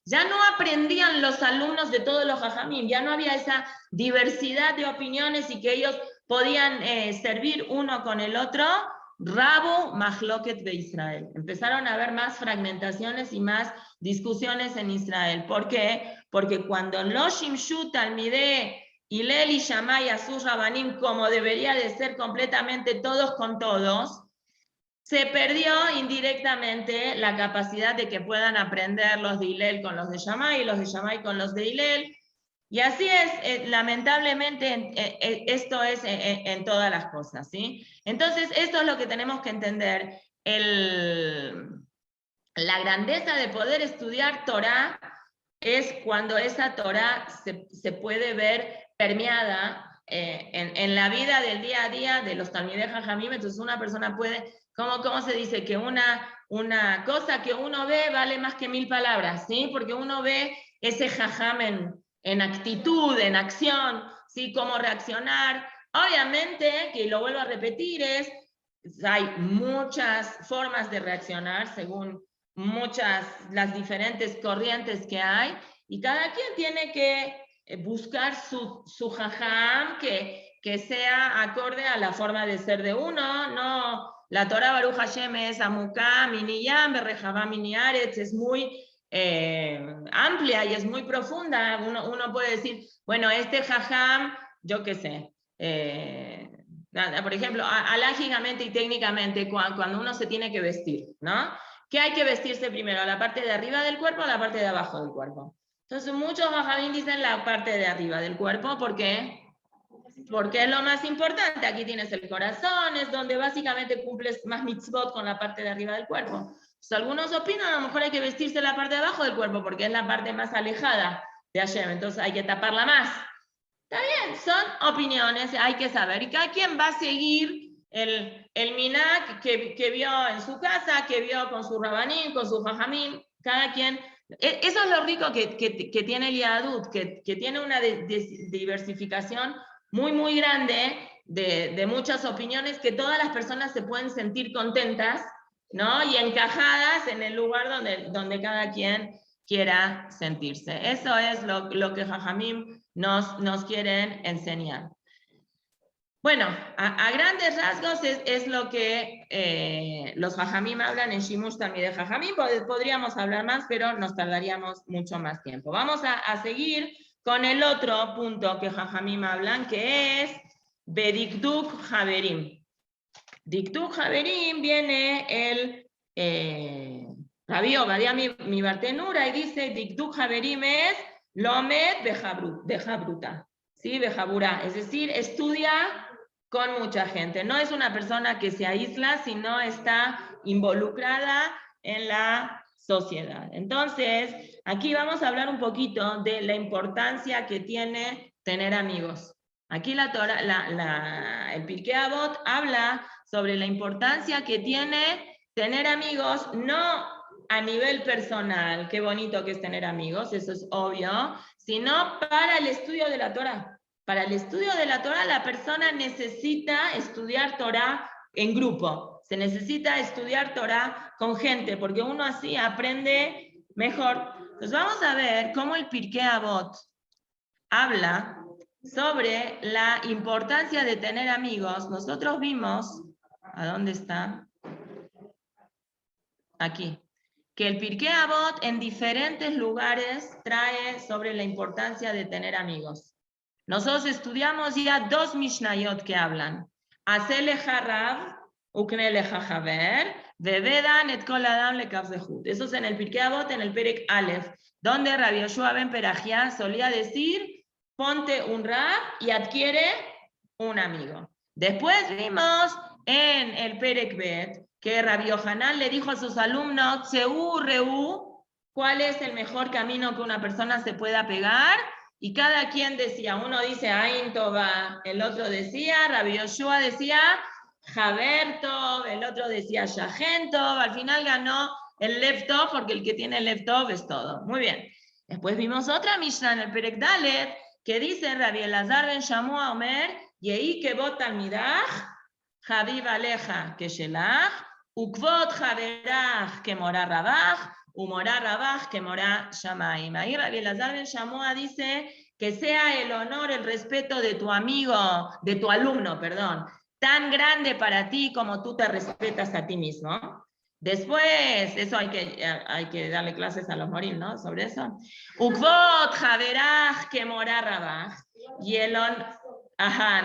Ya no aprendían los alumnos de todos los jajamim, ya no había esa diversidad de opiniones y que ellos podían servir uno con el otro. Rabu Mahloket de Israel. Empezaron a haber más fragmentaciones y más discusiones en Israel. ¿Por qué? Porque cuando lo Shimshu Talmidei Hillel y Shammai Asur Rabanim, como debería de ser completamente todos con todos, se perdió indirectamente la capacidad de que puedan aprender los de Hillel con los de Shammai y los de Shammai con los de Hillel. Y así es, lamentablemente, esto es en todas las cosas, ¿sí? Entonces, esto es lo que tenemos que entender. La grandeza de poder estudiar Torah es cuando esa Torah se puede ver permeada en la vida del día a día de los Talmidei Jajamim. Entonces una persona puede, ¿cómo se dice? Que una cosa que uno ve vale más que 1000 palabras, ¿sí? Porque uno ve ese jajam en actitud, en acción, ¿sí? Cómo reaccionar. Obviamente, que lo vuelvo a repetir, hay muchas formas de reaccionar según las diferentes corrientes que hay, y cada quien tiene que buscar su jajam que sea acorde a la forma de ser de uno. No, la Torah Baruch Hashem es Amuká, Miniyam, Berrejavá, Miniaretz, es muy amplia y es muy profunda. Uno puede decir, bueno, este jajam, yo qué sé, por ejemplo, alágicamente y técnicamente, cuando uno se tiene que vestir, ¿no? ¿Qué hay que vestirse primero? ¿La parte de arriba del cuerpo o la parte de abajo del cuerpo? Entonces muchos jajamim dicen la parte de arriba del cuerpo. ¿Por qué? Porque es lo más importante. Aquí tienes el corazón, es donde básicamente cumples más mitzvot con la parte de arriba del cuerpo. Entonces, algunos opinan, a lo mejor hay que vestirse la parte de abajo del cuerpo porque es la parte más alejada de Hashem, entonces hay que taparla más. Está bien, son opiniones, hay que saber. Y cada quien va a seguir el minhag que vio en su casa, que vio con su rabanín, con su jajamín. Cada quien. Eso es lo rico que tiene el Yahadut, que tiene una diversificación muy, muy grande de muchas opiniones, que todas las personas se pueden sentir contentas, ¿no? Y encajadas en el lugar donde cada quien quiera sentirse. Eso es lo que Jajamim nos quieren enseñar. Bueno, a grandes rasgos es lo que los Jajamim hablan en Shimush Talmidei Jajamim. Podríamos hablar más, pero nos tardaríamos mucho más tiempo. Vamos a seguir con el otro punto que Jajamim hablan, que es Bedikduk Haverim. Dikduk Haverim viene Rabbi Obadia mi Bartenura y dice, Dikduk Haverim es Lomed Bejabruta, ¿sí? Bejabura, es decir, estudia con mucha gente. No es una persona que se aísla, sino está involucrada en la sociedad. Entonces, aquí vamos a hablar un poquito de la importancia que tiene tener amigos. Aquí el Pirkei Avot habla sobre la importancia que tiene tener amigos, no a nivel personal, qué bonito que es tener amigos, eso es obvio, sino para el estudio de la Torah. Para el estudio de la Torah, la persona necesita estudiar Torah en grupo, se necesita estudiar Torah con gente, porque uno así aprende mejor. Entonces vamos a ver cómo el Pirkei Avot habla sobre la importancia de tener amigos. Nosotros vimos, ¿a dónde está? Aquí. Que el Pirkei Avot en diferentes lugares trae sobre la importancia de tener amigos. Nosotros estudiamos ya 2 Mishnayot que hablan. Aseleja Rav, ukneleja Haver, vevedan et kol adam lekaf zehut. Eso es en el Pirkei Avot, en el Perek Aleph. donde Rabbi Yoshua ben Perajía solía decir, ponte un rab y adquiere un amigo. Después vimos en el Perek Bet que Rabbi Yohanan le dijo a sus alumnos, Seu Reu, ¿cuál es el mejor camino que una persona se pueda pegar? Y cada quien decía, uno dice Ain Tova, el otro decía, Rabbi Yoshua decía Haber Tov, el otro decía Shahen Tov, al final ganó el Lev Tov, porque el que tiene el Lev Tov es todo. Muy bien. Después vimos otra Mishnah en el Perek Dalet, que dice Rabbi Elazar ben Shamua Omer, Yehi kebot talmidach, Habib aleja keshelach, ukvot haberach kemorah rabach, umorah rabach kemorah shamaim. Ahí Rabbi Elazar ben Shamua dice que sea el honor, el respeto de tu amigo, de tu alumno, perdón, tan grande para ti como tú te respetas a ti mismo. Después, eso hay que darle clases a los morim, ¿no? Sobre eso. Ukvot haberach kemorah rabach. Y el honor... Ajá,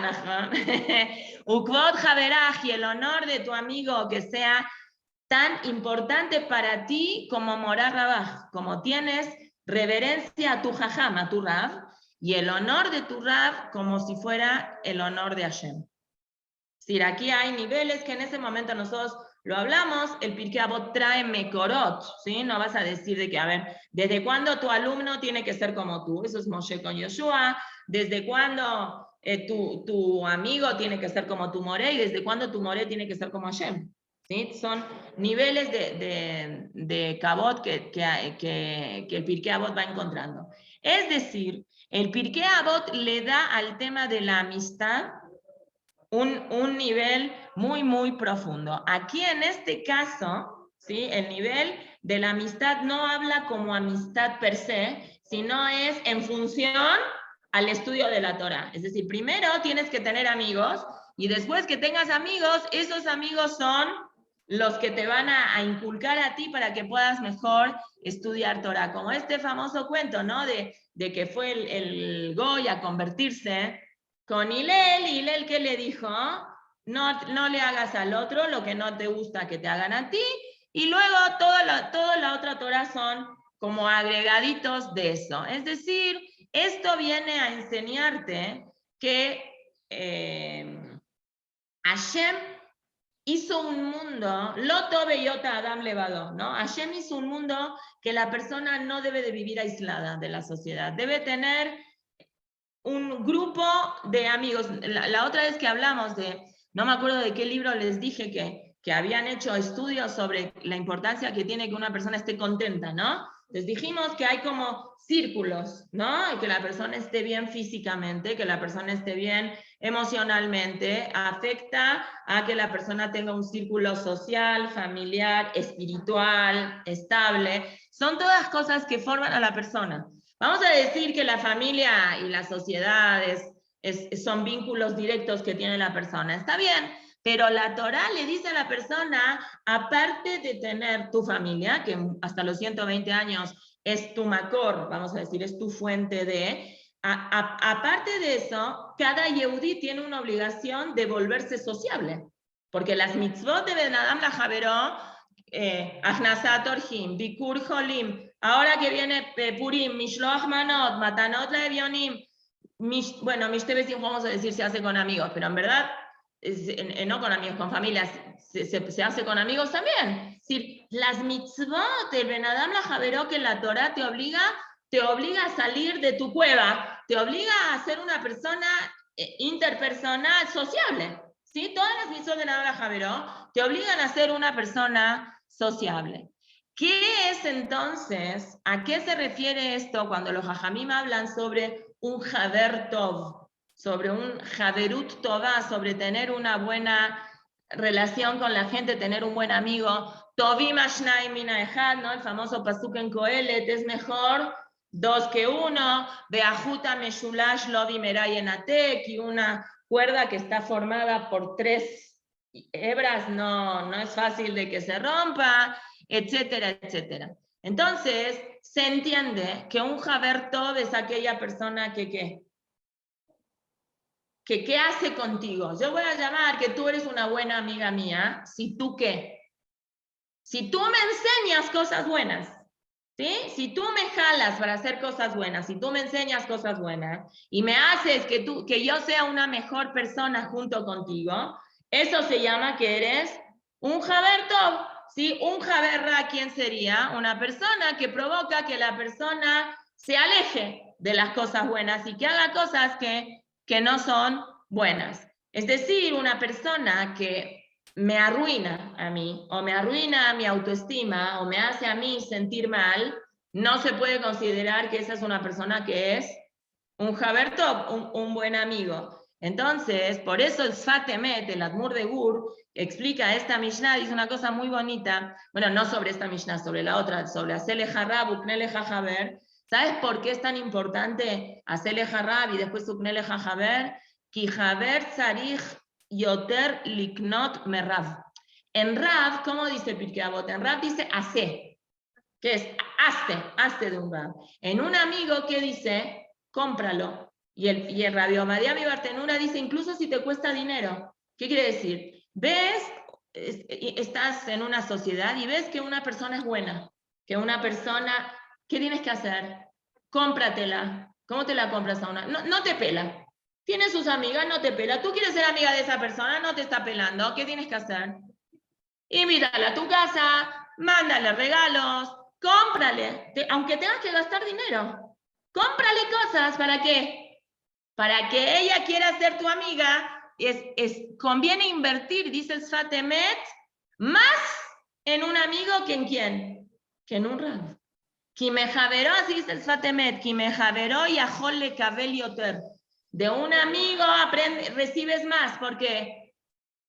Ukvot haberach, y el honor de tu amigo que sea tan importante para ti como morah rabach, como tienes reverencia a tu jajam, a tu rab, y el honor de tu rab como si fuera el honor de Hashem. Es decir, aquí hay niveles que en ese momento nosotros lo hablamos, el Pirkei Avot trae mekorot, ¿sí? No vas a decir de que, a ver, ¿desde cuándo tu alumno tiene que ser como tú? Eso es Moshe con Yoshua. ¿Desde cuándo tu amigo tiene que ser como tu moré? ¿Y desde cuándo tu moré tiene que ser como Hashem? ¿Sí? Son niveles de Kavod que el Pirkei Avot va encontrando. Es decir, el Pirkei Avot le da al tema de la amistad un nivel muy, muy profundo. Aquí en este caso, ¿sí? El nivel de la amistad no habla como amistad per se, sino es en función al estudio de la Torah. Es decir, primero tienes que tener amigos y después que tengas amigos, esos amigos son los que te van a inculcar a ti para que puedas mejor estudiar Torah. Como este famoso cuento, ¿no? De que fue el Goy a convertirse con Hillel, ¿qué le dijo? No le hagas al otro lo que no te gusta que te hagan a ti, y luego toda la otra Torah son como agregaditos de eso. Es decir, esto viene a enseñarte que Hashem hizo un mundo, Loto Beyota Adam Levado, ¿no? Hashem hizo un mundo que la persona no debe de vivir aislada de la sociedad, debe tener un grupo de amigos. La otra vez que hablamos no me acuerdo de qué libro les dije que habían hecho estudios sobre la importancia que tiene que una persona esté contenta, ¿no? Les dijimos que hay como círculos, ¿no? Y que la persona esté bien físicamente, que la persona esté bien emocionalmente, afecta a que la persona tenga un círculo social, familiar, espiritual, estable. Son todas cosas que forman a la persona. Vamos a decir que la familia y las sociedades son vínculos directos que tiene la persona. Está bien, pero la Torá le dice a la persona, aparte de tener tu familia, que hasta los 120 años es tu makor, vamos a decir, es tu fuente de... aparte de eso, cada yehudí tiene una obligación de volverse sociable. Porque las mitzvot de Ben Adam la Javeró, Achnasat Orhim, Bikur Jolim, ahora que viene Purim, Mishloach Manot, Matanot Levionim, bueno, Mishtebesim vamos a decir se hace con amigos, pero en verdad, no con amigos, con familias, se hace con amigos también. Es decir, las mitzvot del Ben Adam la Javeró que la Torah te obliga a salir de tu cueva, te obliga a ser una persona interpersonal, sociable. ¿Sí? Todas las mitzvot del Ben Adam la Javeró te obligan a ser una persona sociable. ¿Qué es entonces? ¿A qué se refiere esto cuando los Jajamim hablan sobre un Haver Tov, sobre un Haverut Tová, sobre tener una buena relación con la gente, tener un buen amigo? Tovim Ashnai Mina Echad, ¿no? El famoso pasuk en Kohelet, es mejor dos que uno. Beajuta Meshulash Lovi Meray Enatek, y una cuerda que está formada por 3 hebras no es fácil de que se rompa, etcétera, etcétera. Entonces, se entiende que un Haver Tov es aquella persona que ¿qué hace contigo? Yo voy a llamar que tú eres una buena amiga mía, si tú ¿qué? Si tú me enseñas cosas buenas, ¿Sí? Si tú me jalas para hacer cosas buenas, si tú me enseñas cosas buenas y me haces que yo sea una mejor persona junto contigo, eso se llama que eres un Haber Tov. ¿Sí? Un Haber Ra, ¿quién sería? Una persona que provoca que la persona se aleje de las cosas buenas y que haga cosas que no son buenas. Es decir, una persona que me arruina a mí, o me arruina a mi autoestima, o me hace a mí sentir mal, no se puede considerar que esa es una persona que es un Haber Tov, un buen amigo. Entonces, por eso el Sfat Emet, el Admur de Gur, explica esta Mishnah, dice una cosa muy bonita, bueno, no sobre esta Mishnah, sobre la otra, sobre Asele Harab, Uknele Haber. ¿Sabes por qué es tan importante Asele Harab y después Uknele Haber? Ki Haber Tzarich Yoter Liknot Merav. En Rav, ¿cómo dice Pirkei Avot? En Rav dice hace, que es hazte de un Rav. En un amigo, ¿qué dice? Cómpralo. Y el Rabbi Ovadia mi Bartenura dice, incluso si te cuesta dinero. ¿Qué quiere decir? Ves, estás en una sociedad y ves que una persona es buena, que una persona, ¿qué tienes que hacer? Cómpratela. ¿Cómo te la compras a una? No te pela. Tiene sus amigas, no te pela. Tú quieres ser amiga de esa persona, no te está pelando. ¿Qué tienes que hacer? Invítala a tu casa, mándale regalos, cómprale, aunque tengas que gastar dinero. Cómprale cosas, ¿para qué? Para que ella quiera ser tu amiga, conviene invertir, dice el Sfat Emet, más en un amigo que en quién, que en un Rav. Ki me javeró, así dice el Sfat Emet, ki me javeró y ajol le kabel yoter. De un amigo recibes más, ¿por qué?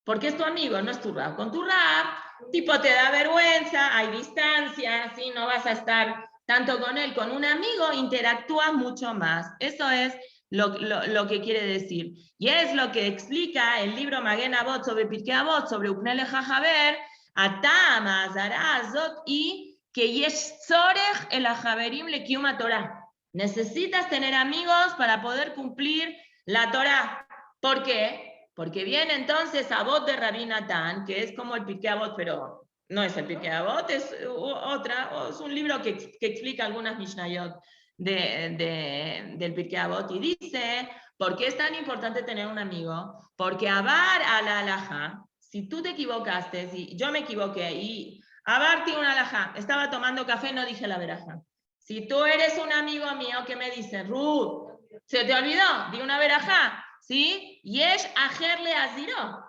Porque es tu amigo, no es tu Rav. Con tu Rav, tipo, te da vergüenza, hay distancia, ¿sí? No vas a estar tanto con él. Con un amigo interactúas mucho más. Eso es lo que quiere decir. Y es lo que explica el libro Magen Avot sobre Pirkei Avot, sobre Uknele Haber, Atam, Azara, Azot, y que Yesh Tzorech el Haverim le Kiyuma Torah. Necesitas tener amigos para poder cumplir la Torah. ¿Por qué? Porque viene entonces Avot de Rabbi Natán, que es como el Pirkei Avot, pero no es el Pirkei Avot, es es un libro que explica algunas Mishnayot del Pirkei Avot, y dice, ¿por qué es tan importante tener un amigo? Porque Abar a la alajá, si tú te equivocaste, si yo me equivoqué, y Abar tiene una alajá, estaba tomando café, no dije la veraja. Si tú eres un amigo mío, ¿qué me dices? Ruth, ¿se te olvidó? Di una verajá. ¿Sí? Yesh ajerle aziró.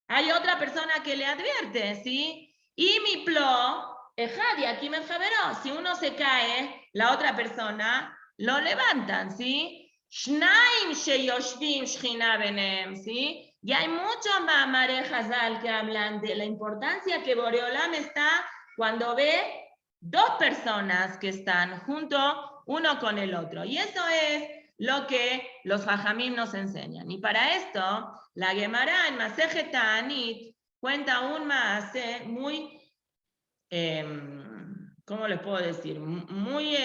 Hay otra persona que le advierte, ¿sí? Y mi plo, ejadi, aquí me javeró. Si uno se cae, la otra persona lo levantan, ¿sí? Shnaim sheyoshvim shchina benem, ¿sí? Y hay muchos mamares Hazal que hablan de la importancia que Boreolam está cuando ve dos personas que están junto uno con el otro. Y eso es lo que los Jajamim nos enseñan. Y para esto, la Gemara en Masejet Ta'anit cuenta un maase muy, ¿cómo les puedo decir? Muy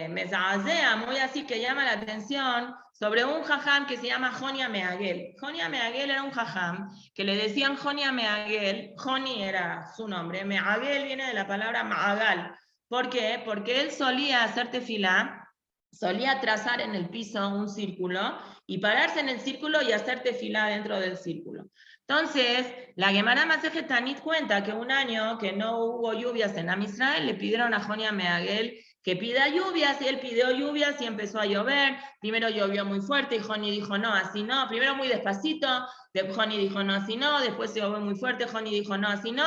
mezazea, muy así que llama la atención, sobre un jajam que se llama Jonia Meagel. Jonia Meagel era un jajam que le decían Jonia Meagel, Joni era su nombre, Meagel viene de la palabra Maagal. ¿Por qué? Porque él solía hacer tefilá, solía trazar en el piso un círculo y pararse en el círculo y hacer tefilá dentro del círculo. Entonces, la Gemara Masejet Tanit cuenta que un año que no hubo lluvias en Am Israel, le pidieron a Jonia Meagel que pida lluvias, y él pidió lluvias y empezó a llover. Primero llovió muy fuerte y Joni dijo no, así no. Primero muy despacito, Joni dijo no, así no. Después llovió muy fuerte, Joni dijo no, así no.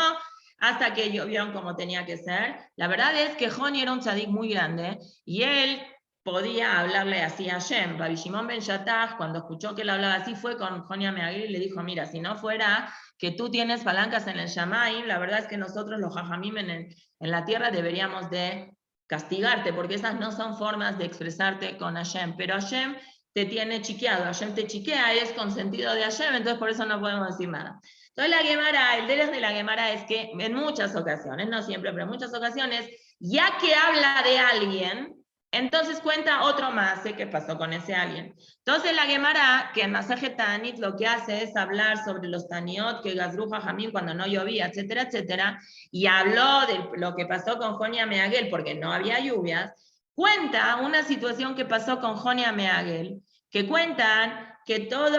Hasta que llovieron como tenía que ser. La verdad es que Joni era un tzadik muy grande y él podía hablarle así a Hashem. Rabbi Shimon ben Shattach, cuando escuchó que él hablaba así, fue con Jonia Meagel y le dijo, mira, si no fuera que tú tienes palancas en el Shamaim, la verdad es que nosotros los Jajamim en la tierra deberíamos de castigarte, porque esas no son formas de expresarte con Hashem, pero Hashem te tiene chiqueado, Hashem te chiquea, es consentido de Hashem, entonces por eso no podemos decir nada. Entonces la Gemara, el derecho de la Gemara es que en muchas ocasiones, no siempre, pero en muchas ocasiones, ya que habla de alguien, Entonces cuenta otro más que pasó con ese alguien. Entonces la Gemara, que en Masaje Tanit lo que hace es hablar sobre los Taniot, que Gazru Jajamim cuando no llovía, etcétera, etcétera, y habló de lo que pasó con Jonia Meagel porque no había lluvias, cuenta una situación que pasó con Jonia Meagel, que cuentan que todo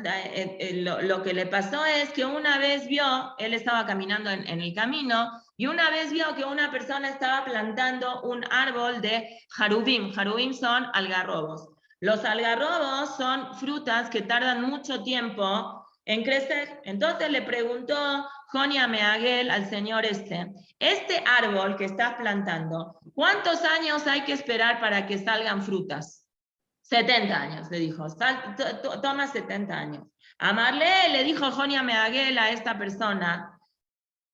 lo que le pasó es que una vez vio, él estaba caminando en el camino, y una vez vio que una persona estaba plantando un árbol de jarubim. Jarubim son algarrobos. Los algarrobos son frutas que tardan mucho tiempo en crecer. Entonces le preguntó Jonia Meagel al señor este árbol que estás plantando, ¿cuántos años hay que esperar para que salgan frutas? 70 años, le dijo, toma 70 años. Amarle le dijo Jonia Meagel a esta persona,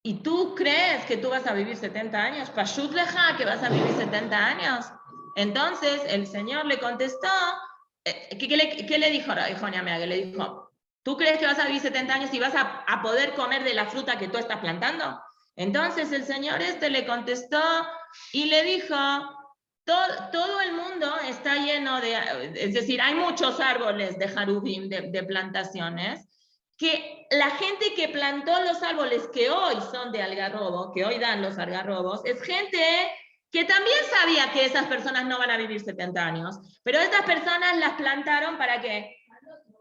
¿y tú crees que tú vas a vivir 70 años? Pashut leja, que vas a vivir 70 años. Entonces el señor le contestó, ¿qué le dijo Jonia Meagel? Le dijo, ¿tú crees que vas a vivir 70 años y vas a poder comer de la fruta que tú estás plantando? Entonces el señor le contestó y le dijo, todo el mundo está lleno de, es decir, hay muchos árboles de jarubim, de plantaciones, que la gente que plantó los árboles que hoy son de algarrobo, que hoy dan los algarrobos, es gente que también sabía que esas personas no van a vivir 70 años, pero estas personas las plantaron para que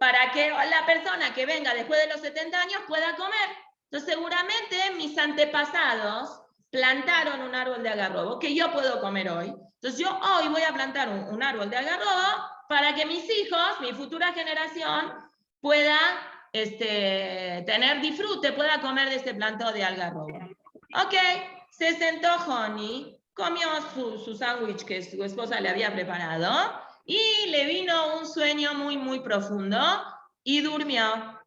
la persona que venga después de los 70 años pueda comer. Entonces seguramente mis antepasados plantaron un árbol de algarrobo que yo puedo comer hoy. Entonces yo hoy voy a plantar un árbol de algarrobo para que mis hijos, mi futura generación, pueda tener disfrute, pueda comer de este plantón de algarrobo. Ok, se sentó Joni, comió su sándwich que su esposa le había preparado y le vino un sueño muy, muy profundo y durmió.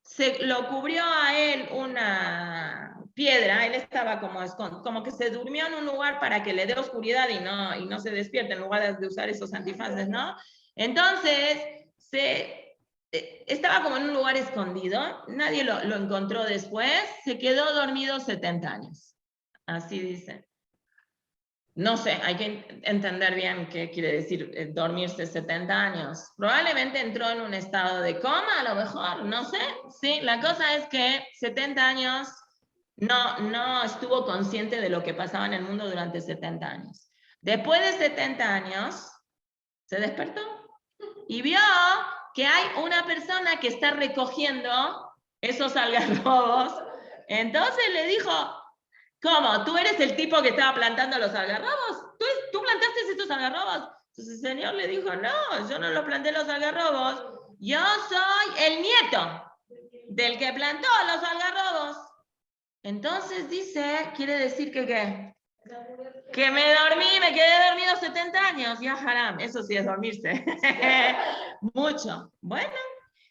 Se lo cubrió a él una piedra, él estaba como que se durmió en un lugar para que le dé oscuridad y no se despierte en lugar de usar esos antifaces, ¿no? Entonces, estaba como en un lugar escondido, nadie lo encontró después, se quedó dormido 70 años. Así dice. No sé, hay que entender bien qué quiere decir dormirse 70 años. Probablemente entró en un estado de coma, a lo mejor, no sé. Sí, la cosa es que 70 años no estuvo consciente de lo que pasaba en el mundo durante 70 años. Después de 70 años, se despertó y vio que hay una persona que está recogiendo esos algarrobos. Entonces le dijo, ¿cómo? ¿Tú eres el tipo que estaba plantando los algarrobos? ¿Tú plantaste estos algarrobos? Entonces el señor le dijo, no, yo no los planté los algarrobos. Yo soy el nieto del que plantó los algarrobos. Entonces dice, quiere decir que ¿qué? Que me quedé dormido 70 años. Ya haram, eso sí es dormirse. Mucho. Bueno.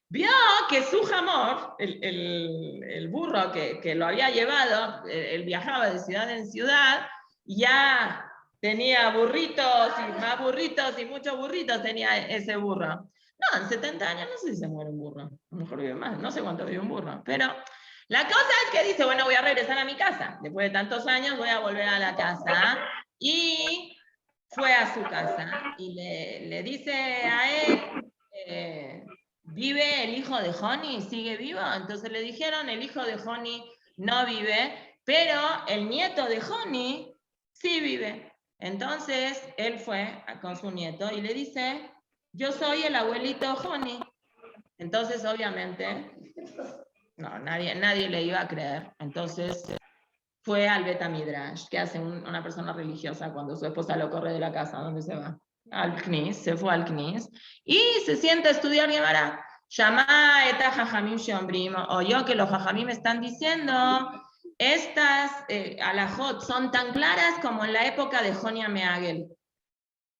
Vio que su jamor, el burro que lo había llevado, él viajaba de ciudad en ciudad, ya tenía burritos y más burritos y muchos burritos tenía ese burro. No, en 70 años no sé si se muere un burro, a lo mejor vive más, no sé cuánto vive un burro, pero la cosa es que dice, bueno, voy a regresar a mi casa, después de tantos años voy a volver a la casa, y fue a su casa y le dice a él, ¿vive el hijo de Joni? ¿Sigue vivo? Entonces le dijeron, el hijo de Joni no vive, pero el nieto de Joni sí vive. Entonces él fue con su nieto y le dice, yo soy el abuelito Joni. Entonces obviamente, no, nadie le iba a creer. Entonces fue al Bet Midrash, que hace una persona religiosa cuando su esposa lo corre de la casa. ¿Dónde se va? Al Knis, se fue al Knis y se sienta a estudiar Gemara. Llamá eta jajamim sheombrim, oyó que los jajamim están diciendo, estas alajot son tan claras como en la época de Jonia Meagel.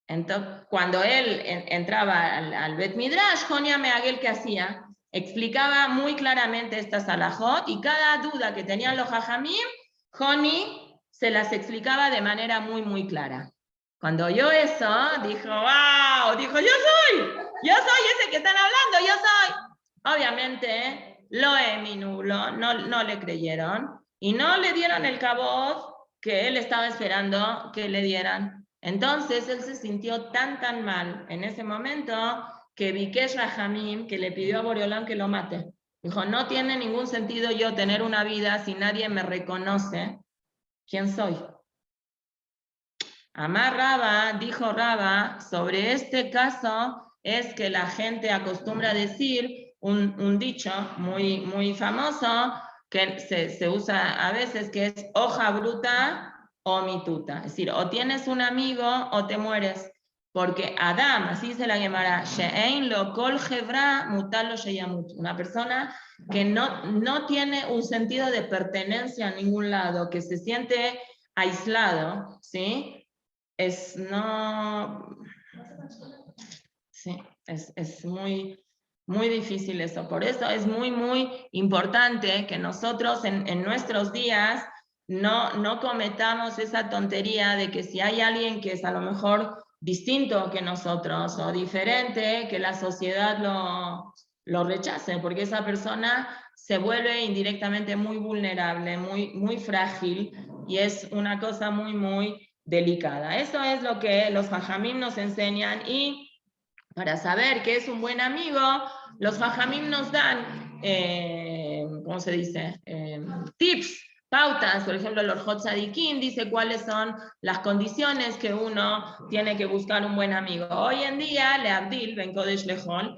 Entonces, cuando él entraba al Bet Midrash, Jonia Meagel, ¿qué hacía? Explicaba muy claramente estas alajot y cada duda que tenían los jajamim, Joni se las explicaba de manera muy, muy clara. Cuando oyó eso, dijo, wow, dijo, yo soy ese que están hablando, yo soy. Obviamente, lo eminulo, no le creyeron y no le dieron el cabot que él estaba esperando que le dieran. Entonces él se sintió tan mal en ese momento que Bikesh Rahamim, que le pidió a Boreolán que lo mate. Dijo, no tiene ningún sentido yo tener una vida si nadie me reconoce quién soy. Amar Raba, dijo Raba, sobre este caso es que la gente acostumbra a decir un dicho muy famoso que se usa a veces, que es hoja bruta o mituta. Es decir, o tienes un amigo o te mueres. Porque Adam, así dice la Gemara, She'ein lo kol hebra mutal lo sheyamut. Una persona que no tiene un sentido de pertenencia a ningún lado, que se siente aislado, ¿sí? Sí, es muy difícil eso. Por eso es muy importante que nosotros en nuestros días no cometamos esa tontería de que si hay alguien que es a lo mejor distinto que nosotros o diferente, que la sociedad lo rechace, porque esa persona se vuelve indirectamente muy vulnerable, muy frágil, y es una cosa muy delicada. Eso es lo que los Jajamim nos enseñan, y para saber qué es un buen amigo, los Jajamim nos dan, ¿cómo se dice? Tips, pautas. Por ejemplo, el Orjot Tzadikim dice cuáles son las condiciones que uno tiene que buscar un buen amigo. Hoy en día, Leabdil, Ben Kodesh Lejol,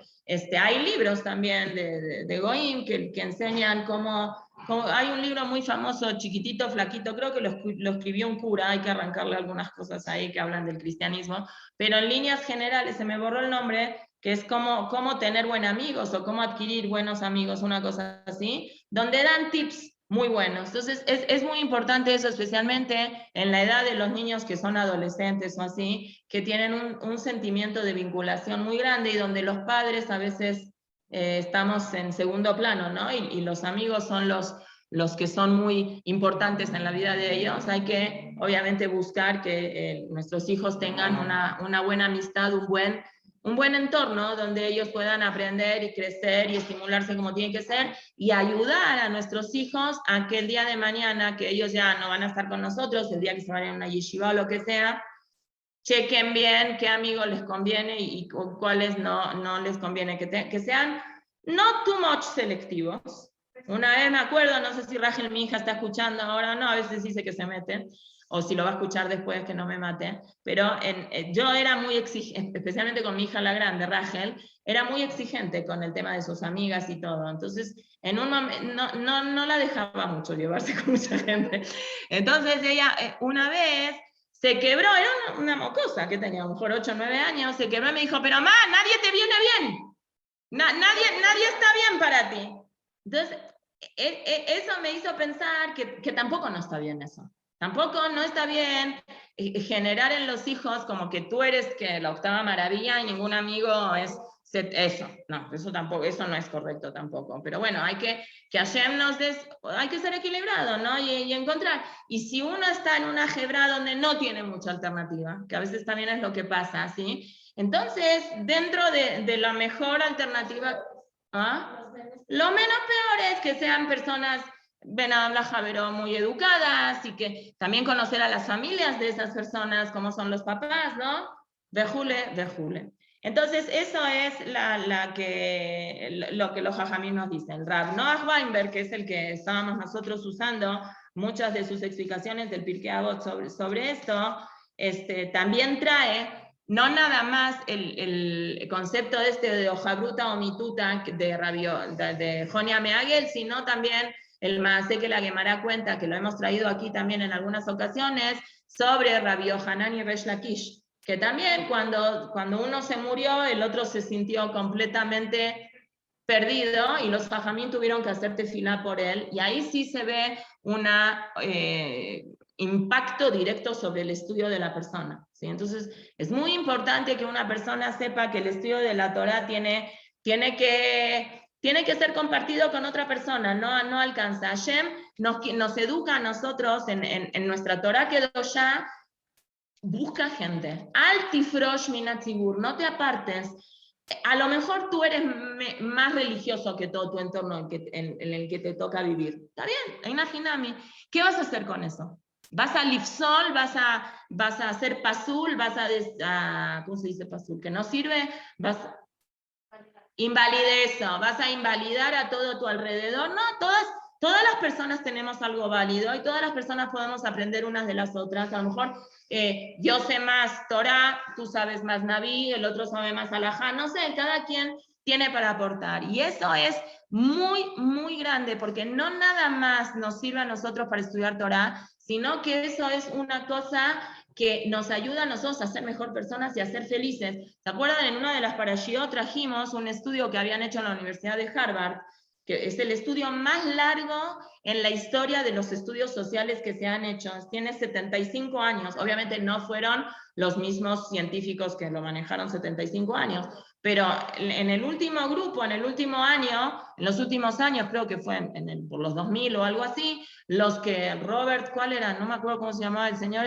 hay libros también de Goim que enseñan cómo. Hay un libro muy famoso, chiquitito, flaquito, creo que lo escribió un cura, hay que arrancarle algunas cosas ahí que hablan del cristianismo, pero en líneas generales, se me borró el nombre, que es cómo tener buenos amigos o cómo adquirir buenos amigos, una cosa así, donde dan tips muy buenos. Entonces es muy importante eso, especialmente en la edad de los niños que son adolescentes o así, que tienen un sentimiento de vinculación muy grande y donde los padres a veces estamos en segundo plano, ¿no? Y los amigos son los que son muy importantes en la vida de ellos. Hay que, obviamente, buscar que nuestros hijos tengan una buena amistad, un buen entorno donde ellos puedan aprender y crecer y estimularse como tienen que ser, y ayudar a nuestros hijos a que el día de mañana, que ellos ya no van a estar con nosotros, el día que se vayan a una yeshiva o lo que sea, chequen bien qué amigos les conviene y cuáles no les conviene, que sean no too much selectivos. Una vez me acuerdo, no sé si Rachel, mi hija, está escuchando ahora, no, a veces dice que se meten, o si lo va a escuchar después, que no me mate, pero yo era muy exigente, especialmente con mi hija la grande, Rachel, era muy exigente con el tema de sus amigas y todo. Entonces, en un momento no la dejaba mucho llevarse con mucha gente. Entonces ella, una vez, se quebró, era una mocosa que tenía a lo mejor 8 o 9 años, se quebró y me dijo, pero mamá, nadie te viene bien, nadie está bien para ti. Entonces, eso me hizo pensar que tampoco no está bien eso. Tampoco no está bien generar en los hijos como que tú eres que la octava maravilla y ningún amigo es eso. No, eso no es correcto tampoco. Pero bueno, hay que Hashem hay que ser equilibrado, ¿no? Y encontrar. Y si uno está en una hebra donde no tiene mucha alternativa, que a veces también es lo que pasa, ¿sí? Entonces, dentro de la mejor alternativa, lo menos peor es que sean personas Benadam Javero muy educadas, y que también conocer a las familias de esas personas, como son los papás, ¿no? Vejule. Entonces, eso es lo que los jajamim nos dicen. Rav Noach Weinberg, que es el que estábamos nosotros usando muchas de sus explicaciones del Pirkei Avot sobre esto, también trae no nada más el concepto de hoja bruta o mituta de Jonia Meagel, sino también el maasé que la Gemara cuenta, que lo hemos traído aquí también en algunas ocasiones, sobre Rabbi Yohanan y Resh Lakish, que también cuando uno se murió, el otro se sintió completamente perdido y los jajamín tuvieron que hacer tefilá por él, y ahí sí se ve un impacto directo sobre el estudio de la persona, ¿sí? Entonces es muy importante que una persona sepa que el estudio de la Torah tiene que ser compartido con otra persona, no alcanza. Hashem nos educa a nosotros en nuestra Torah Kedoshá, busca gente. Al tifrosh minatzibur, no te apartes. A lo mejor tú eres más religioso que todo tu entorno en el que te toca vivir. Está bien, imagíname. ¿Qué vas a hacer con eso? Vas a Lifsol, vas a hacer pasul, vas a ¿cómo se dice pasul? Que no sirve, vas invalidezo, vas a invalidar a todo tu alrededor. No, todas las personas tenemos algo válido y todas las personas podemos aprender unas de las otras. A lo mejor yo sé más Torah, tú sabes más Naví, el otro sabe más Alajá, no sé, cada quien tiene para aportar. Y eso es muy, muy grande, porque no nada más nos sirve a nosotros para estudiar Torah, sino que eso es una cosa que nos ayuda a nosotros a ser mejor personas y a ser felices. ¿Se acuerdan? En una de las parashiyot trajimos un estudio que habían hecho en la Universidad de Harvard, que es el estudio más largo en la historia de los estudios sociales que se han hecho. Tiene 75 años. Obviamente no fueron los mismos científicos que lo manejaron 75 años, pero en el último grupo, en el último año, en los últimos años, creo que fue por los 2000 o algo así, los que Robert, ¿cuál era? No me acuerdo cómo se llamaba el señor,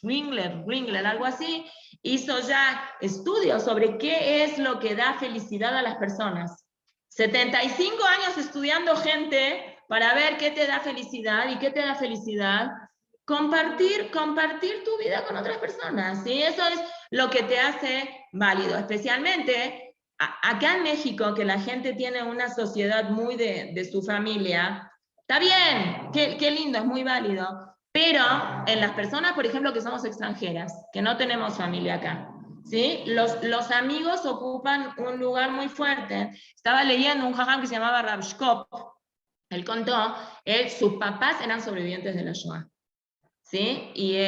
Ringler, algo así, hizo ya estudios sobre qué es lo que da felicidad a las personas. 75 años estudiando gente para ver qué te da felicidad y qué te da felicidad. Compartir tu vida con otras personas, ¿sí? Eso es lo que te hace válido, especialmente acá en México, que la gente tiene una sociedad muy de su familia. Está bien, qué lindo, es muy válido, pero en las personas, por ejemplo, que somos extranjeras, que no tenemos familia acá, ¿sí? Los amigos ocupan un lugar muy fuerte. Estaba leyendo un jajam que se llamaba Rav Shkop. Él contó, sus papás eran sobrevivientes de la Shoah, ¿sí? Y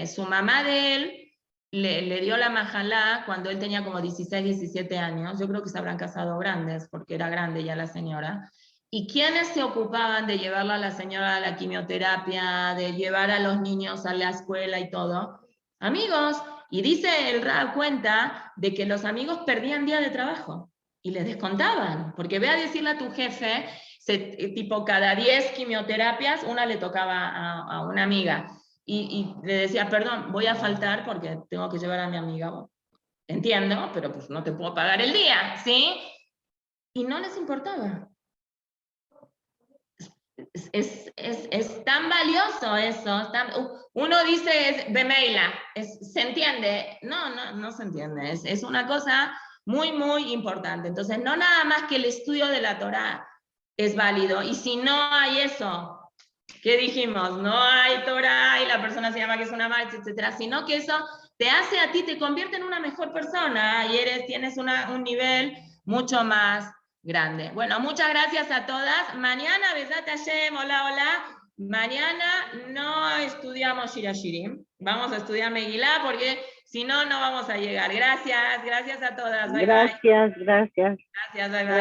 su mamá de él le dio la majalá cuando él tenía como 16, 17 años. Yo creo que se habrán casado grandes, porque era grande ya la señora. ¿Y quiénes se ocupaban de llevarla a la señora a la quimioterapia, de llevar a los niños a la escuela y todo? Amigos. Y dice el Rab, cuenta de que los amigos perdían día de trabajo y les descontaban, porque ve a decirle a tu jefe, tipo cada 10 quimioterapias, una le tocaba a una amiga. Y le decía, perdón, voy a faltar porque tengo que llevar a mi amiga. Entiendo, pero pues no te puedo pagar el día, ¿sí? Y no les importaba. Es tan valioso eso. Uno dice, bemeila, ¿se entiende? No se entiende. Es una cosa muy, muy importante. Entonces, no nada más que el estudio de la Torah es válido. Y si no hay eso, ¿qué dijimos? No hay Torah y la persona se llama que es una macha, etcétera, sino que eso te hace a ti, te convierte en una mejor persona y tienes un nivel mucho más grande. Bueno, muchas gracias a todas. Mañana, Besat Hashem, hola. Mañana no estudiamos Shirashirim. Vamos a estudiar Megilá porque si no, no vamos a llegar. Gracias a todas. Bye, gracias. bye. Gracias, bye, bye.